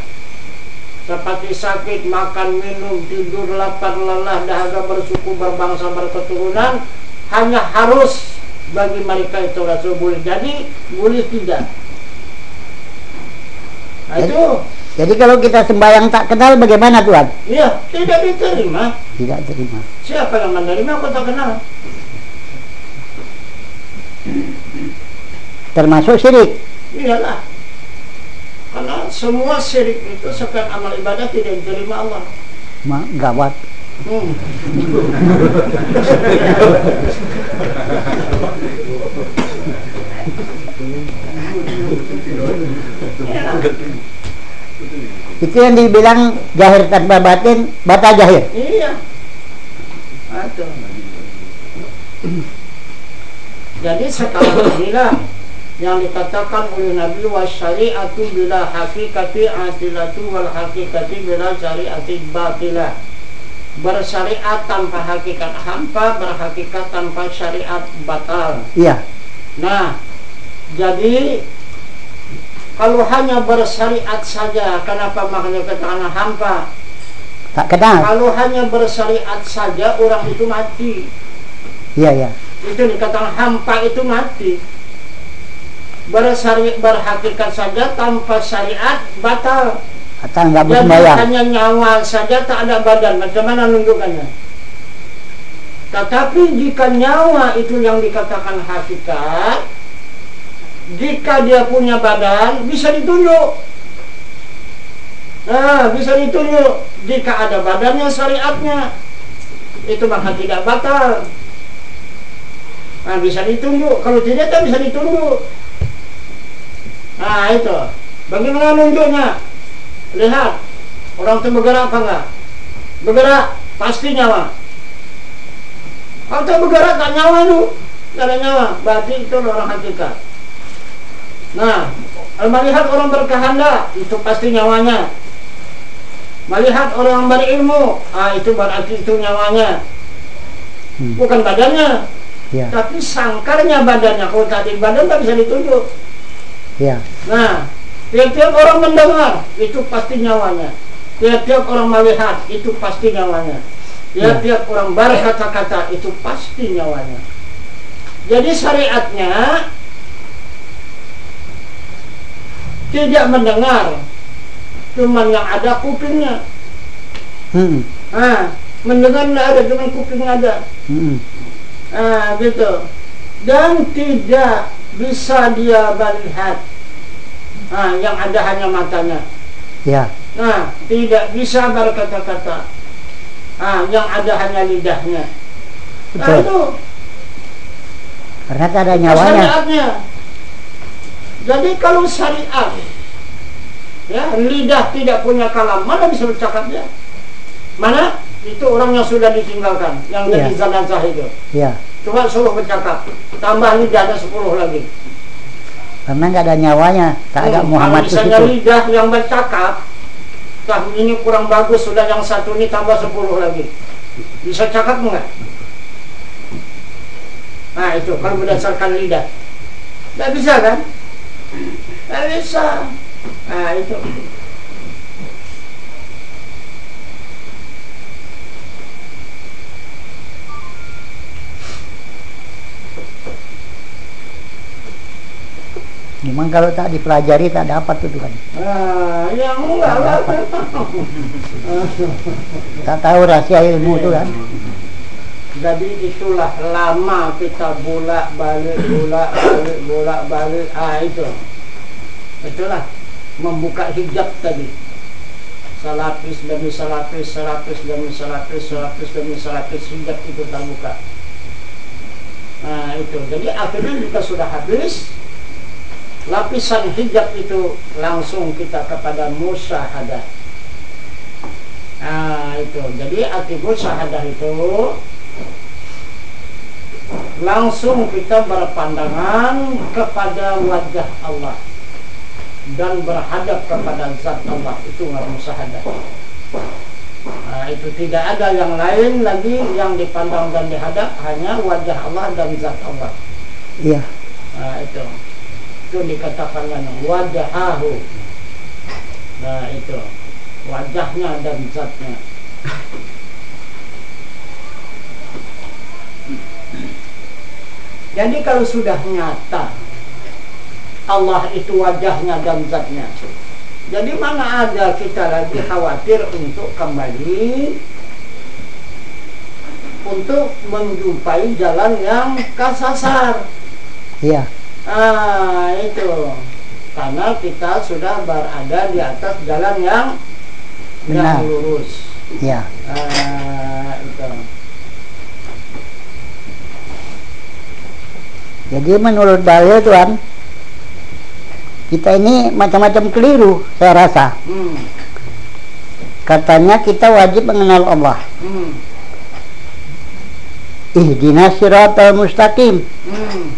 Seperti sakit, makan, minum, tidur, lapar, lelah, dahaga, bersuku, berbangsa, berketurunan, hanya harus bagi mereka itu Rasul boleh. Jadi boleh tidak. Nah, itu. Jadi kalau kita sembahyang tak kenal bagaimana Tuhan? Iya, tidak diterima. Tidak terima. Siapa yang menerima aku tak kenal. Termasuk syirik. Iyalah. Karena semua syirik itu sekian amal ibadah tidak diterima Allah. Gawat. Itu yang dibilang jahir tanpa batin, batal jahir. Iya. Aduh. Jadi sekarang inilah yang dikatakan oleh Nabi wasyari'atu bila hakikati atilatu wal hakikati bila syari'ati batilah. Bersyariat tanpa hakikat hampa, berhakikat tanpa syariat batal. Iya. Nah, jadi kalau hanya bersyariat saja, kenapa makanya katakan hampa? Tak kenal. Kalau hanya bersyariat saja, orang itu mati. Iya, iya. Itu dikatakan hampa, itu mati. Berhakikat saja tanpa syariat batal. Atau nggak Jadi bersembahyang. hanya nyawa saja, tak ada badan. Macam mana nunjukannya? Tetapi jika nyawa itu yang dikatakan hakikat, jika dia punya badan, bisa ditunjuk. Nah, bisa ditunjuk. Jika ada badannya syariatnya, itu maka tidak batal. Nah, bisa ditunjuk. Kalau tidak, tak bisa ditunjuk. Nah, itu. Bagaimana nunjuknya? Lihat, orang itu bergerak apa enggak? Bergerak, pasti nyawa. Kalau tak bergerak, tak nyawa itu. Tak ada nyawa, berarti itu orang hakikat. Nah, melihat orang berkehendak, itu pasti nyawanya. Melihat orang berilmu, itu berarti itu nyawanya. Bukan badannya. Ya. Tapi sangkarnya badannya. Kalau tadi badan tak bisa ditunjuk. Ya. Nah, tiap-tiap orang mendengar, itu pasti nyawanya. Tiap-tiap orang melihat, itu pasti nyawanya. Tiap-tiap orang berkata-kata, itu pasti nyawanya. Jadi syariatnya tidak mendengar, cuman yang ada kupingnya. Mendengar tidak ada, cuman kupingnya ada. Gitu. Dan tidak bisa dia melihat. Yang ada hanya matanya. Ya. Nah, tidak bisa berkata-kata. Yang ada hanya lidahnya. Nah, Betul. itu Karena tak ada nyawanya. syariatnya. Jadi kalau syariat, ya, lidah tidak punya kalam, mana bisa bercakap dia? Mana? Itu orang yang sudah ditinggalkan, yang Iya. jadi zanazah itu. Ya. Coba suruh bercakap, tambah lidahnya 10 lagi. Karena nggak ada nyawanya, tak ada Muhammad Kalau di misalnya situ. lidah yang bercakap, ini kurang bagus, sudah yang satu ini tambah 10 lagi. Bisa cakap enggak? Nah itu, kalau berdasarkan lidah. Tidak bisa kan? Tidak bisa. Nah itu. Memang kalau tak dipelajari tak dapat itu kan. Yang enggak lah. Tak tahu rahasia ilmu itu kan. Jadi itulah lama kita bolak-balik itu. Itulah membuka hijab tadi. Selapis demi selapis, selapis demi selapis, selapis demi selapis, hijab itu terbuka. Nah itu. Jadi akhirnya jika sudah habis, lapisan hijab itu langsung kita kepada musyahadah. Nah itu. Jadi arti musyahadah itu langsung kita berpandangan kepada wajah Allah dan berhadap kepada zat Allah. Itu musyahadah. Nah itu tidak ada yang lain lagi yang dipandang dan dihadap, hanya wajah Allah dan zat Allah. Iya. Nah itu dikatakan wajahahu. Nah itu wajahnya dan zatnya. Jadi kalau sudah nyata Allah itu wajahnya dan zatnya, jadi mana ada kita lagi khawatir untuk kembali untuk menjumpai jalan yang kasasar. Iya. Itu karena kita sudah berada di atas jalan yang Benar. lurus. Iya. Itu. Jadi menurut dalil Tuhan, kita ini macam-macam keliru saya rasa. Katanya kita wajib mengenal Allah. Ihdinas siratal mustaqim.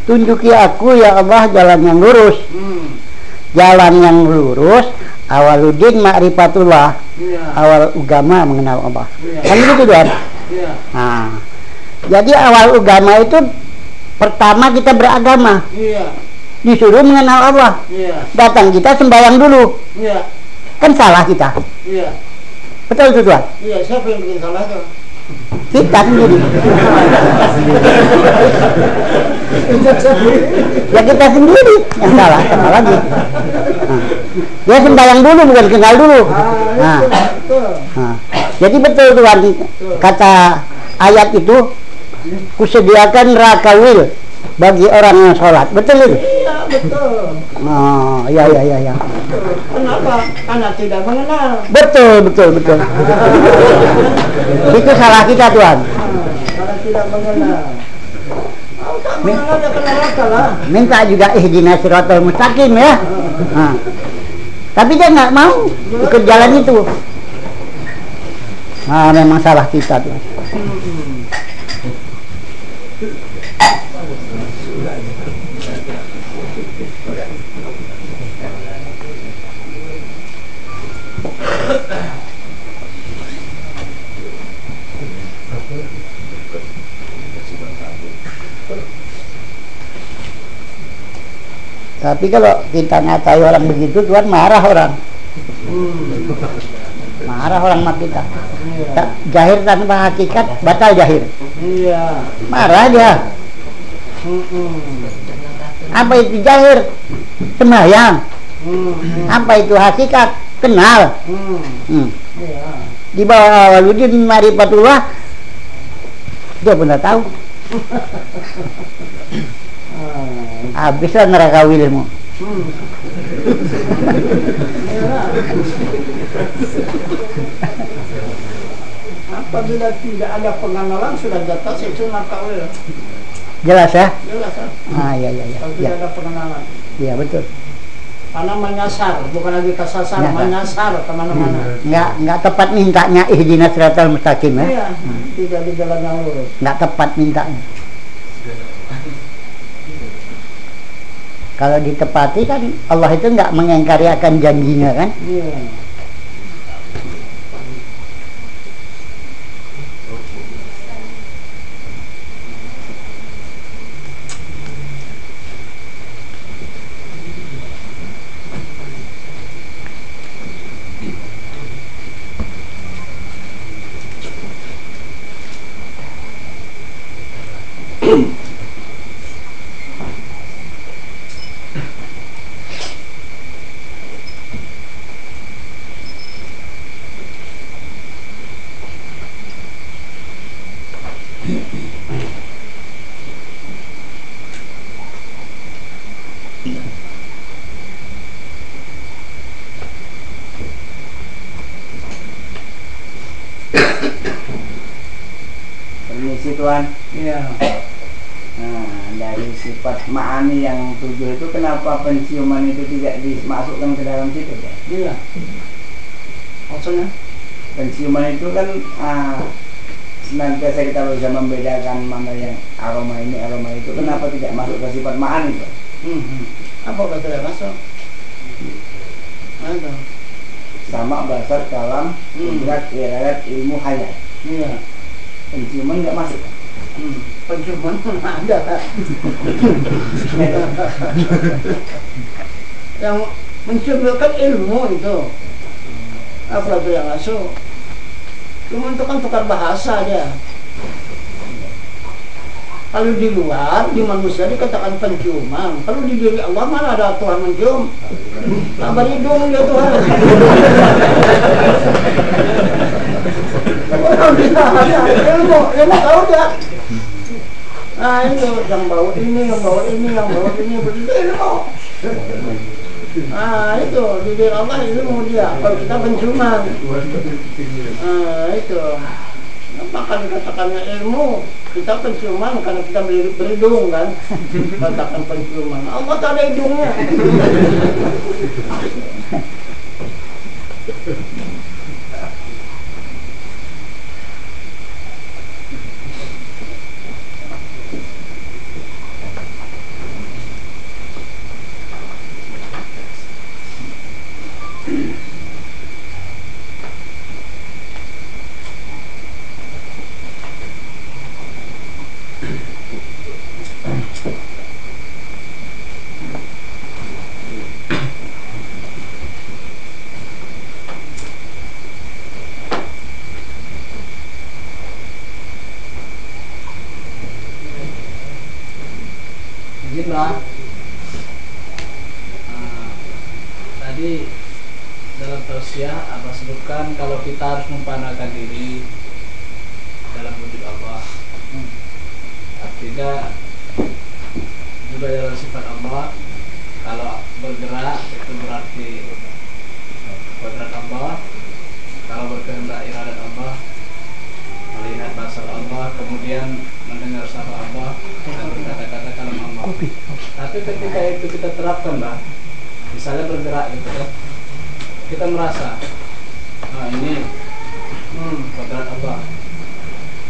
Tunjuki aku ya Allah jalan yang lurus. Jalan yang lurus, awaluddin ma'rifatullah. Awal agama mengenal Allah. Kan gitu Tuhan. Nah, jadi awal agama itu pertama kita beragama. Disuruh mengenal Allah. Datang kita sembahyang dulu. Kan salah kita. Betul itu Tuhan? Iya, siapa yang bikin salah tuh? Kita sendiri. Ya kita sendiri yang salah, salah lagi. Ya sembahyang dulu bukan kenal dulu. Jadi betul Tuhan kata ayat itu, kusediakan rakawil bagi orang yang sholat. Betul itu? Iya, betul. Oh, ya. Kenapa? Karena tidak mengenal. Betul. Itu salah kita Tuhan. Karena tidak mengenal. Tak mengenal ya kenal lah. Minta juga ihdinas siratal mustaqim ya. Tapi dia nggak mau ikut jalan itu. Memang salah kita Tuhan. Tapi kalau kita ngatai orang begitu, Tuhan marah orang. Marah orang sama kita. Jahir tanpa hakikat, batal jahir. Iya. Marah dia. Apa itu jahir? Sembahyang. Apa itu hakikat? Kenal. Di bawah awaluddin ma'rifatullah, dia pun tak tahu. Habislah neraka wilmu. Apabila tidak ada pengenalan sudah jatuh itu neraka wil. Jelas ya? Jelas ya. Iya. Kalau tidak ada pengenalan. Iya betul. Karena menyasar, bukan lagi kesasar, menyasar kemana-mana. Nggak tepat mintanya ihdinas siratal mustaqim ya? Iya, tidak di jalan yang lurus. Nggak tepat mintanya. Kalau ditepati kan Allah itu nggak mengingkari akan janjinya kan? Iya. Permisi Tuhan. Iya. Nah, dari sifat ma'ani yang 7 itu kenapa penciuman itu tidak dimasukkan ke dalam situ ya? Iya. Maksudnya? Penciuman itu kan senantiasa kita bisa membedakan mana yang aroma ini, aroma itu. Kenapa tidak masuk ke sifat ma'ani itu? Apa tidak masuk? Ada. Sama bahasa kalam, idrak, iradat, ilmu, hayat. Iya. Penciuman nggak masuk. Penciuman ada. Yang menciumkan ilmu itu. Apa itu yang masuk? Cuma itu kan tukar bahasa dia. Kalau di luar, di manusia dikatakan penciuman. Kalau di diri Allah mana ada Tuhan mencium? Kabar hidung dia Tuhan. ilmu tahu dia. Nah itu yang bawa ini, yang bawa ini, yang bawa ini, begitu ilmu. Nah itu di diri Allah ilmu dia. Kalau kita penciuman, itu. Maka dikatakannya ilmu, kita penciuman karena kita berhidung kan, katakan penciuman. Allah tak ada hidungnya. Nah, tadi dalam tausiah Abah sebutkan kalau kita harus memfanakan diri dalam wujud Allah. Artinya juga dalam sifat Allah. Kalau bergerak itu berarti kodrat Allah. Kalau berkehendak iradat Allah, melihat basar Allah, kemudian mendengar suara Allah dan berkata-kata kalam Allah. Tapi ketika itu kita terapkan, Mbak, misalnya bergerak gitu kan, kita merasa, nah ini kodrat Allah.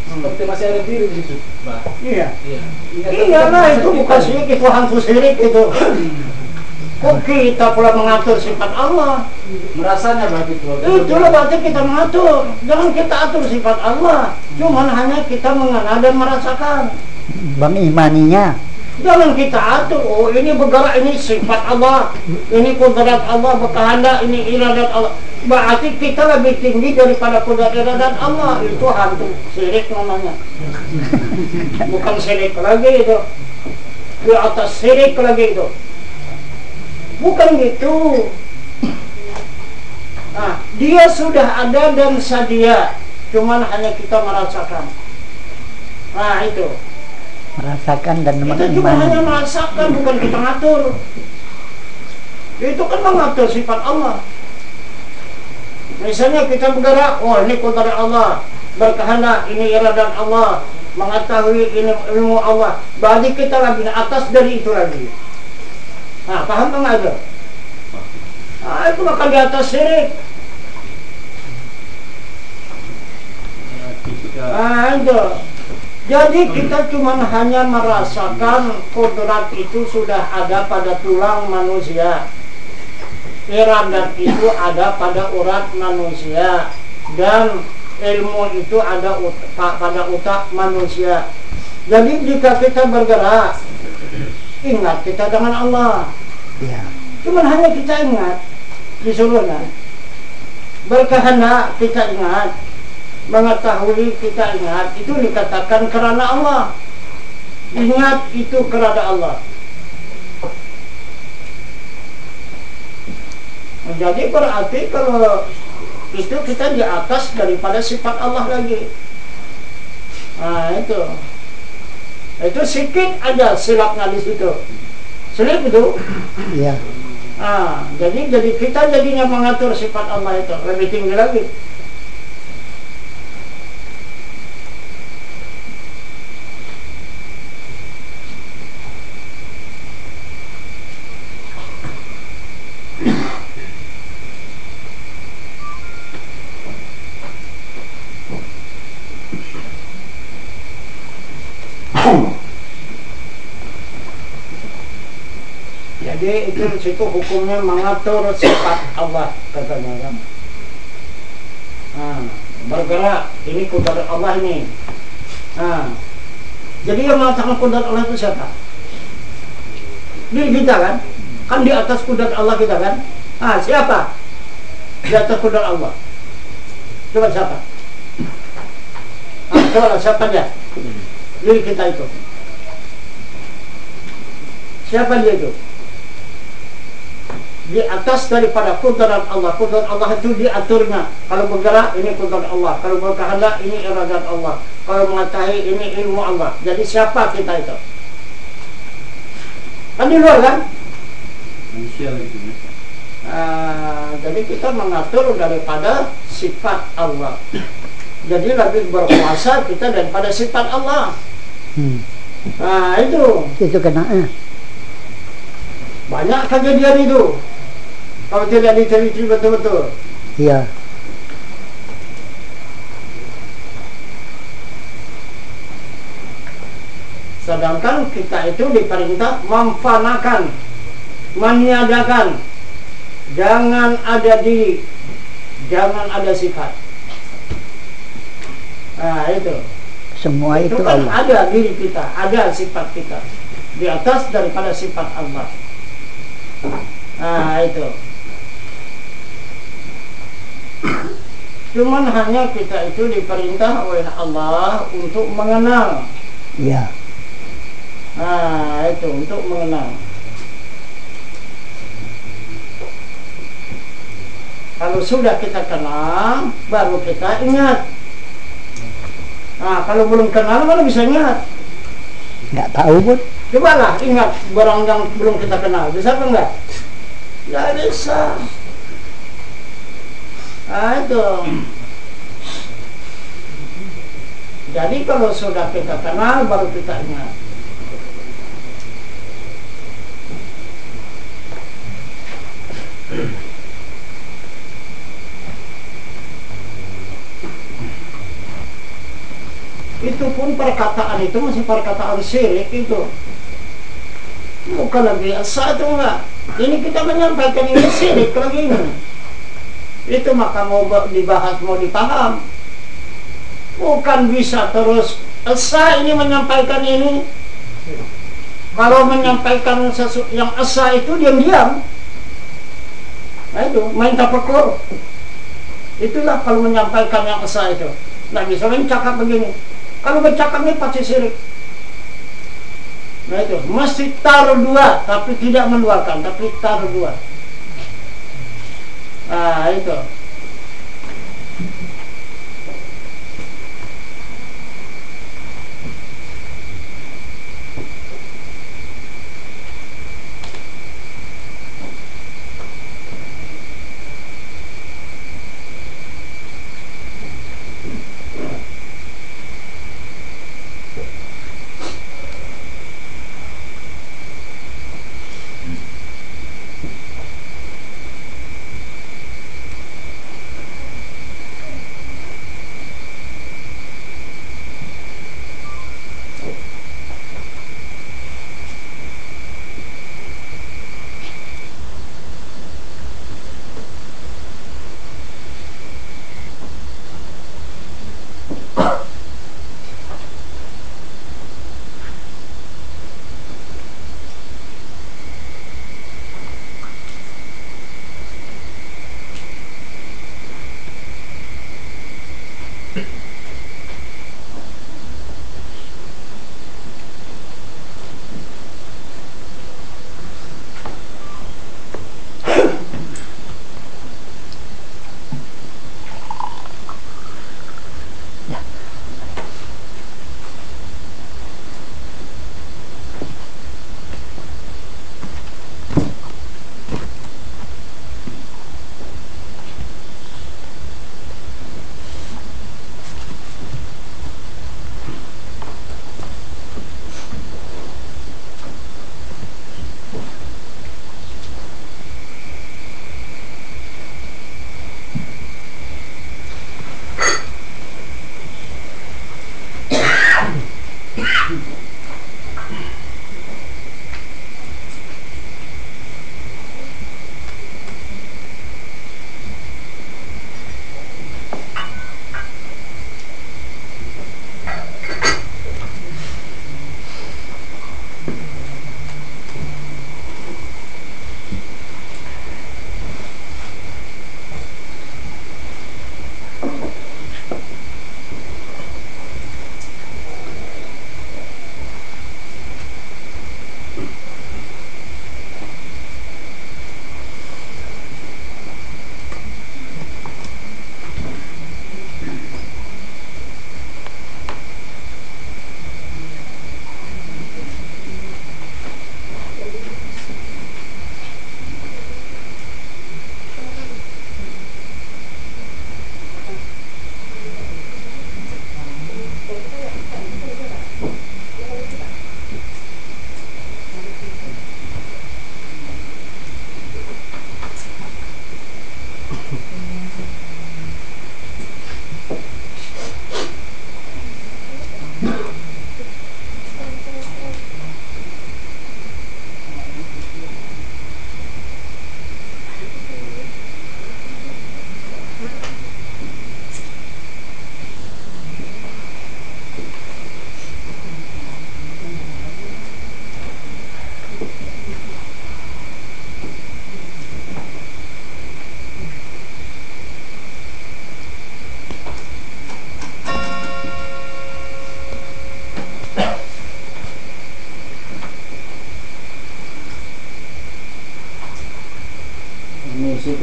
Seperti masih ada diri di situ, Mbak. Iya. Iya, nah itu bukan syirik, itu hantu syirik itu. Kok kita pula mengatur sifat Allah? Merasanya begitu. Itulah berarti kita mengatur. Jangan kita atur sifat Allah. Cuman hanya kita mengenal dan merasakan. Mengimaninya. Jangan kita atur. Oh ini bergerak, ini sifat Allah. Ini kudrat Allah, berkehendak, ini iradat Allah. Berarti kita lebih tinggi daripada kudrat iradat Allah. Itu hantu syirik namanya. Bukan syirik lagi itu. Di atas syirik lagi itu. Bukan gitu. Nah, dia sudah ada dan sedia, cuman hanya kita merasakan. Nah itu. Merasakan dan Kita cuma hanya merasakan, bukan kita ngatur. Itu kan mengatur sifat Allah. Misalnya kita bergerak, oh ini kudrat Allah, berkehendak, ini iradat Allah, mengetahui ini ilmu Allah. Berarti kita lebih atas dari itu lagi. Nah, paham enggak itu? Nah, itu bakal di atas syirik. Nah, itu. Jadi kita cuma hanya merasakan kodrat itu sudah ada pada tulang manusia. Iradat itu ada pada urat manusia. Dan ilmu itu ada pada otak manusia. Jadi jika kita bergerak, ingat kita dengan Allah. Ya. Cuman hanya kita ingat disuruhnya. Berkehendak kita ingat, mengetahui kita ingat. Itu dikatakan kerana Allah. Ingat itu kerana Allah. Jadi berarti kalau itu kita di atas daripada sifat Allah lagi. Nah itu. Itu sedikit aja silapnya di situ. Silap itu. Iya. Jadi kita jadinya mengatur sifat Allah itu lebih tinggi lagi. Jadi itu situ hukumnya mengatur sifat Allah katanya kan. Bergerak, ini kudrat Allah ini. Jadi yang mengatakan kudrat Allah itu siapa? Diri kita kan? Kan di atas kudrat Allah kita kan? Siapa? Di atas kudrat Allah. Coba siapa? Coba siapa dia? Diri kita itu. Siapa dia itu? di atas daripada kudrat Allah. Kudrat Allah itu diaturnya. Kalau bergerak ini kudrat Allah, kalau berkehendak ini iradat Allah, kalau mengetahui ini ilmu Allah. Jadi siapa kita itu? Kan di luar kan? Manusia gitu ya. Jadi kita mengatur daripada sifat Allah. Jadi lebih berkuasa kita daripada sifat Allah. Nah itu kena. Banyak kejadian itu. Kalau tidak diteliti betul-betul. Iya. Sedangkan kita itu diperintah memfanakan, meniadakan. Jangan ada diri, jangan ada sifat. Nah itu. Semua itu kan Allah. ada diri kita, ada sifat kita di atas daripada sifat Allah. Nah itu. Cuman hanya kita itu diperintah oleh Allah untuk mengenal. Iya. Nah itu untuk mengenal. Kalau sudah kita kenal, baru kita ingat. Nah kalau belum kenal, mana bisa ingat? Nggak tahu pun. Cobalah ingat barang yang belum kita kenal. Bisa apa enggak? Nggak bisa. Nah itu. Jadi kalau sudah kita kenal, baru kita ingat. Itu pun perkataan itu masih perkataan syirik itu. Bukan lagi asa itu enggak. Ini kita menyampaikan ini syirik lagi ini. Itu maka mau dibahas, mau dipaham. Bukan bisa terus asa ini menyampaikan ini. Kalau menyampaikan sesuatu yang asa itu diam-diam. Nah itu main tafakur. Itulah kalau menyampaikan yang asa itu. Nah bisa main cakap begini. Kalau bercakap ini pasti syirik. Nah itu mesti taruh dua, tapi tidak meluarkan, tapi taruh dua. Nah itu.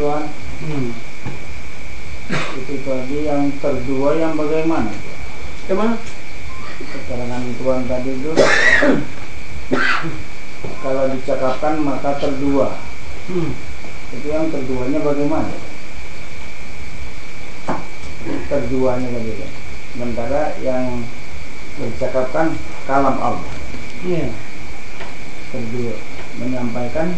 Tuhan. Itu tadi yang terdua yang bagaimana? Gimana? Keterangan Tuhan tadi itu kalau dicakapkan maka terdua. Itu yang terduanya bagaimana? Terduanya tadi kan. Sementara yang dicakapkan kalam Allah. Iya. Terdua menyampaikan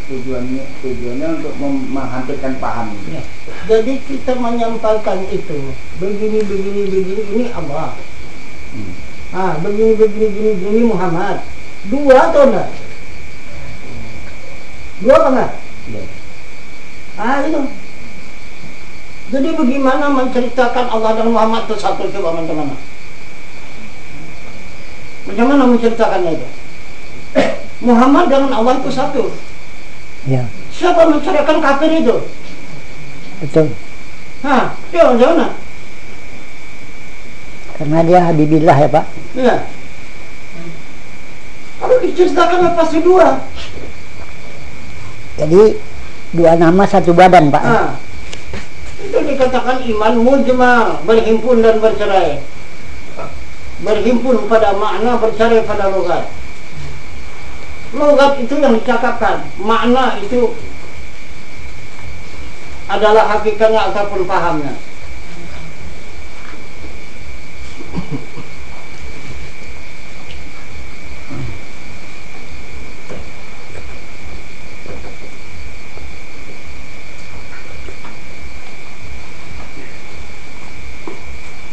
tujuannya untuk menghampirkan paham. Ya. Jadi kita menyampaikan itu begini ini Allah. Begini Muhammad. Dua atau enggak? Dua apa enggak? Ya. Itu. Jadi bagaimana menceritakan Allah dan Muhammad itu satu, coba bagaimana? Bagaimana menceritakannya itu? Muhammad dengan Allah itu satu. Ya, Siapa menceritakan kafir itu? betul. Jangan. Karena dia Habibillah ya Pak. Iya. Kalau diceritakan pasti dua. Jadi dua nama satu badan Pak. Itu dikatakan iman mujmal, berhimpun dan bercerai. Berhimpun pada makna, bercerai pada logat. Logat itu yang dicakapkan, makna itu adalah hakikatnya ataupun pahamnya.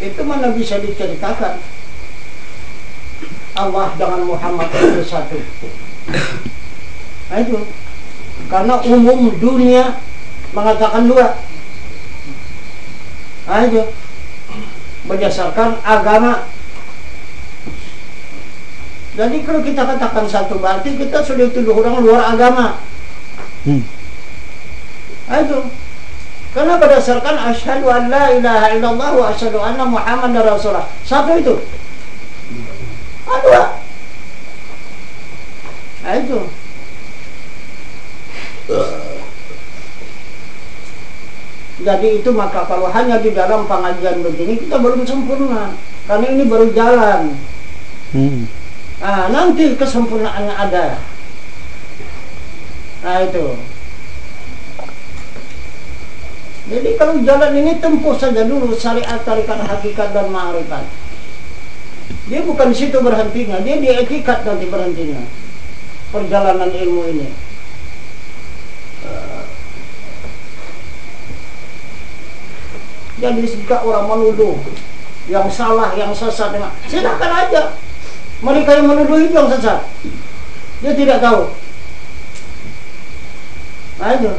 Itu mana bisa diceritakan Allah dengan Muhammad itu satu. Nah itu karena umum dunia mengatakan dua. Nah itu berdasarkan agama. Jadi kalau kita katakan satu berarti kita sudah tuduh orang luar agama. Nah itu karena berdasarkan asyhadu an la ilaha illallah wa asyhadu anna muhammadar rasulullah. Satu itu. Dua. Nah itu. Jadi itu maka kalau hanya di dalam pengajian begini kita belum sempurna. Karena ini baru jalan. Nanti kesempurnaannya ada. Nah itu. Jadi kalau jalan ini tempuh saja dulu syariat, tarikat, hakikat dan ma'rifat. Dia bukan di situ berhentinya, dia di etikat nanti berhentinya. Perjalanan ilmu ini. Jadi jika orang menuduh yang salah, yang sesat, silakan aja. Mereka yang menuduh itu yang sesat. Dia tidak tahu. Nah itu.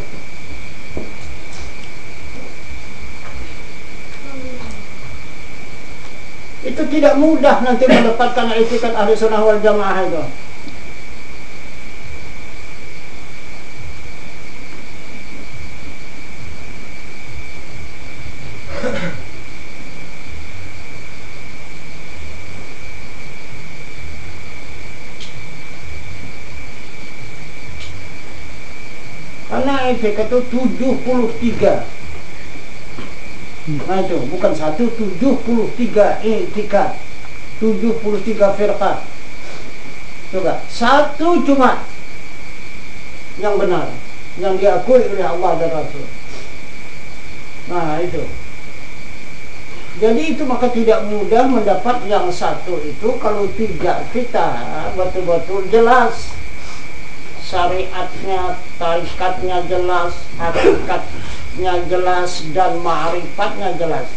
Itu tidak mudah nanti mendapatkan etikat ahli sunnah wal jamaah itu. Karena etikat itu 73. Nah itu bukan 73 etikat, 73 firqah. Coba satu cuma yang benar, yang diakui oleh Allah dan Rasul. Nah itu. Jadi itu maka tidak mudah mendapat yang satu itu kalau tidak kita betul-betul jelas syariatnya, tarikatnya jelas, hakikatnya jelas dan ma'rifatnya jelas.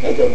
Itu.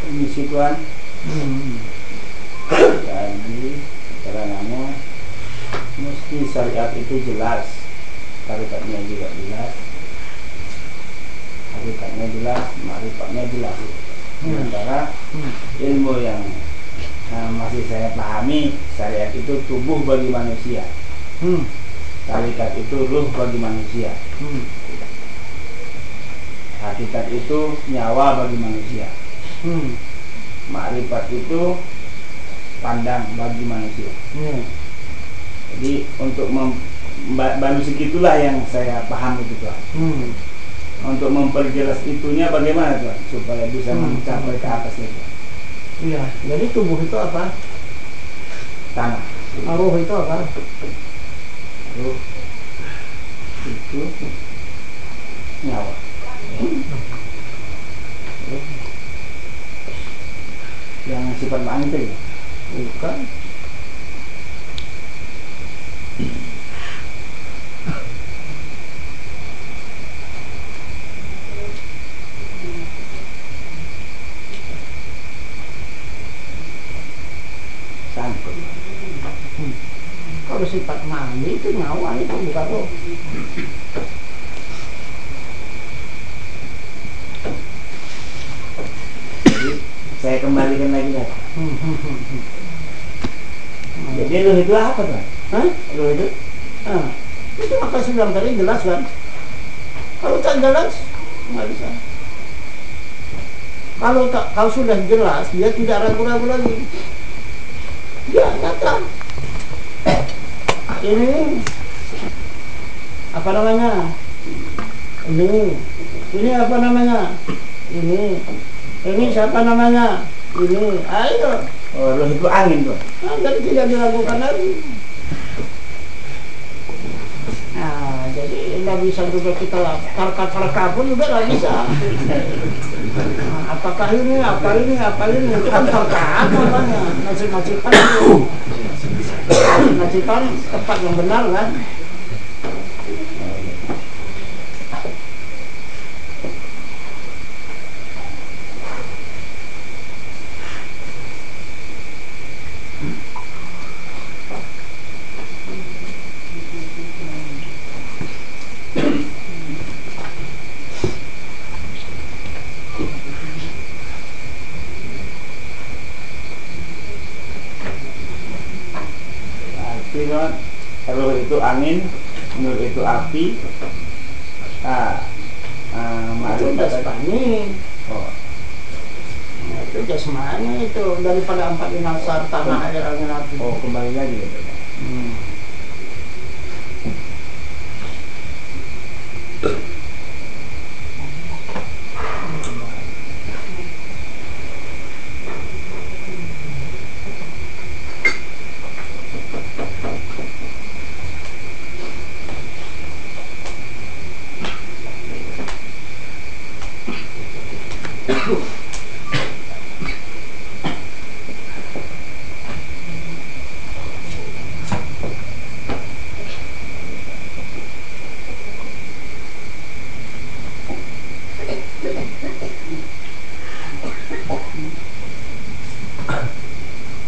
Permisi Tuan. Jadi keterangannya mesti syariat itu jelas, tarikatnya juga jelas, hakikatnya jelas, makrifatnya jelas. Sementara ilmu yang masih saya pahami, syariat itu tubuh bagi manusia, tarikat itu ruh bagi manusia, hakikat itu nyawa bagi manusia, makrifat itu pandang bagi manusia. Jadi untuk baru segitulah yang saya paham itu Tuhan. Untuk memperjelas itunya bagaimana Tuhan supaya bisa mencapai ke atas itu. Iya, jadi tubuh itu apa? Tanah. Ruh itu apa? Ruh itu nyawa. Yang sifat ma'ani itu ya? Bukan. Sangkut. Kalau sifat ma'ani itu nyawa, itu bukan roh. Saya kembalikan lagi ya. Jadi ruh itu apa Tuhan? Hah? Roh itu? Itu maka saya bilang tadi jelas kan? Kalau tak jelas, nggak bisa. Kalau sudah jelas, dia tidak ragu-ragu lagi. Dia nyata. Ini apa namanya? Ini apa namanya? Ini siapa namanya? Ini, ayo. Oh, roh itu angin Tuhan. Jadi tidak diragukan lagi. Nah, jadi nggak bisa juga kita tarka pun juga nggak bisa. Nah, apakah ini, apa ini, itu kan tarkaan namanya. Nasib-nasiban itu. Nasiban tempat yang benar kan. Roh itu angin, nur itu api, Itu jasmani. Oh, Itu jasmani itu daripada empat inasar tanah air angin api. oh kembali lagi gitu.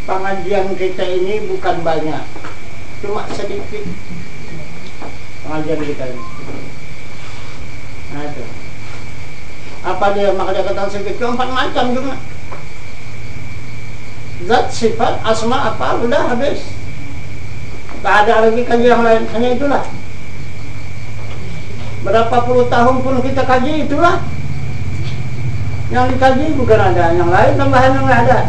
Pengajian kita ini bukan banyak, cuma sedikit pengajian kita ini. Nah itu. Apa dia maka dia katakan sedikit? Cuma 4 macam cuma. Zat, sifat, asma, apa udah habis. Tak ada lagi kaji yang lain, hanya itulah. Berapa puluh tahun pun kita kaji itulah. Yang dikaji bukan ada yang lain, tambahan yang nggak ada.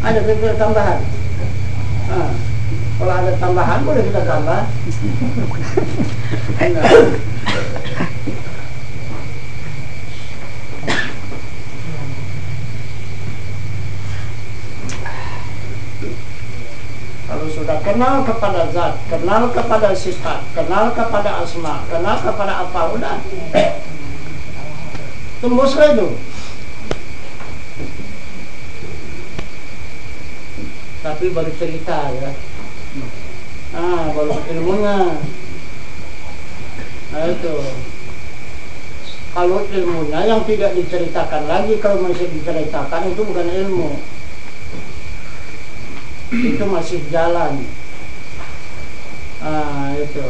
Ada tambahan. Kalau ada tambahan boleh kita tambah. Kalau sudah kenal kepada zat, kenal kepada sifat, kenal kepada asma, kenal kepada apa, udah tembuslah itu. Tapi baru cerita ya, baru ilmunya. Nah itu, kalau ilmunya yang tidak diceritakan lagi, kalau masih diceritakan itu bukan ilmu, itu masih jalan. Itu.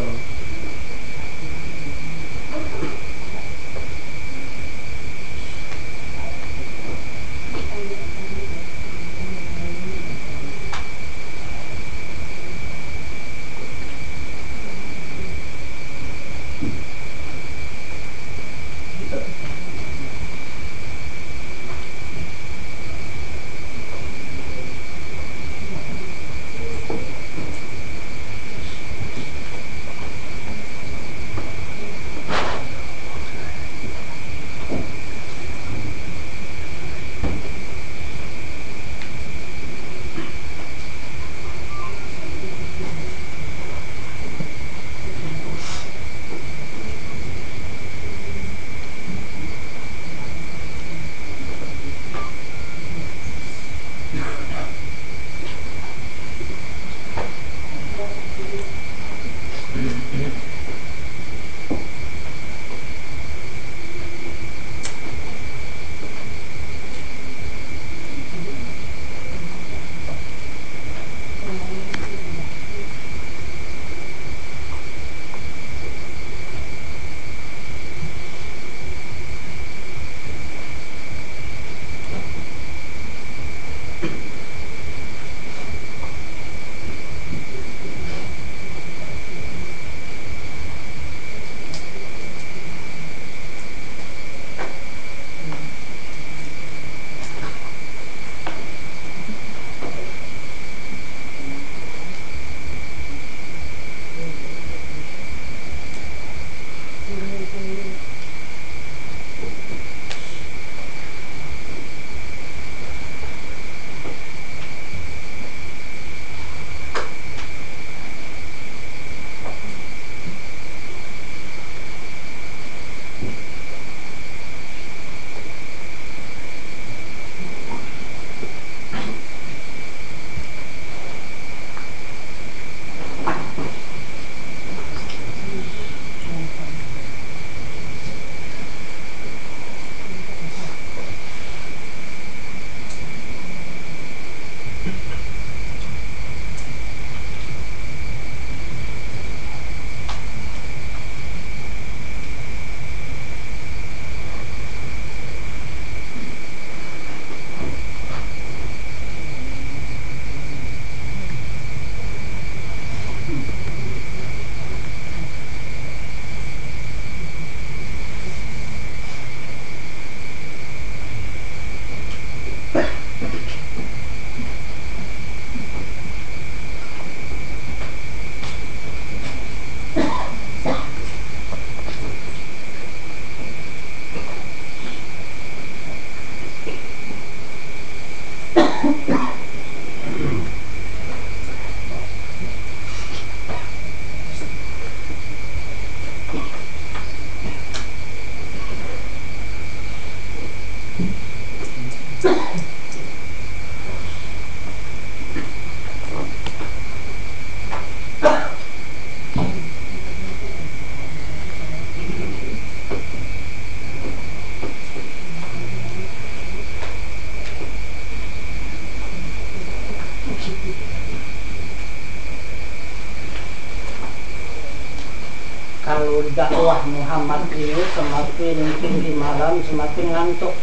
Kalau dakwah Muhammad ini semakin tinggi malam semakin ngantuk.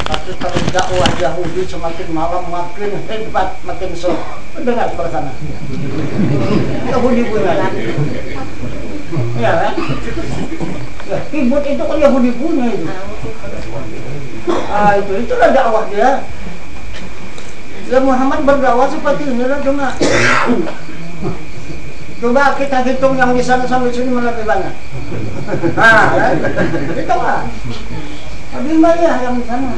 Tapi kalau dakwah Yahudi semakin malam makin hebat, makin sok. Dengar sebelah sana. Yahudi punya. Ya kan? Ya, kibut itu kan Yahudi punya itu. Itulah dakwah dia. Ya Muhammad berdakwah seperti inilah cuma. Coba kita hitung yang di sana sampai sini mana lebih banyak. Nah, kan? Hitunglah. Lebih banyak yang di sana.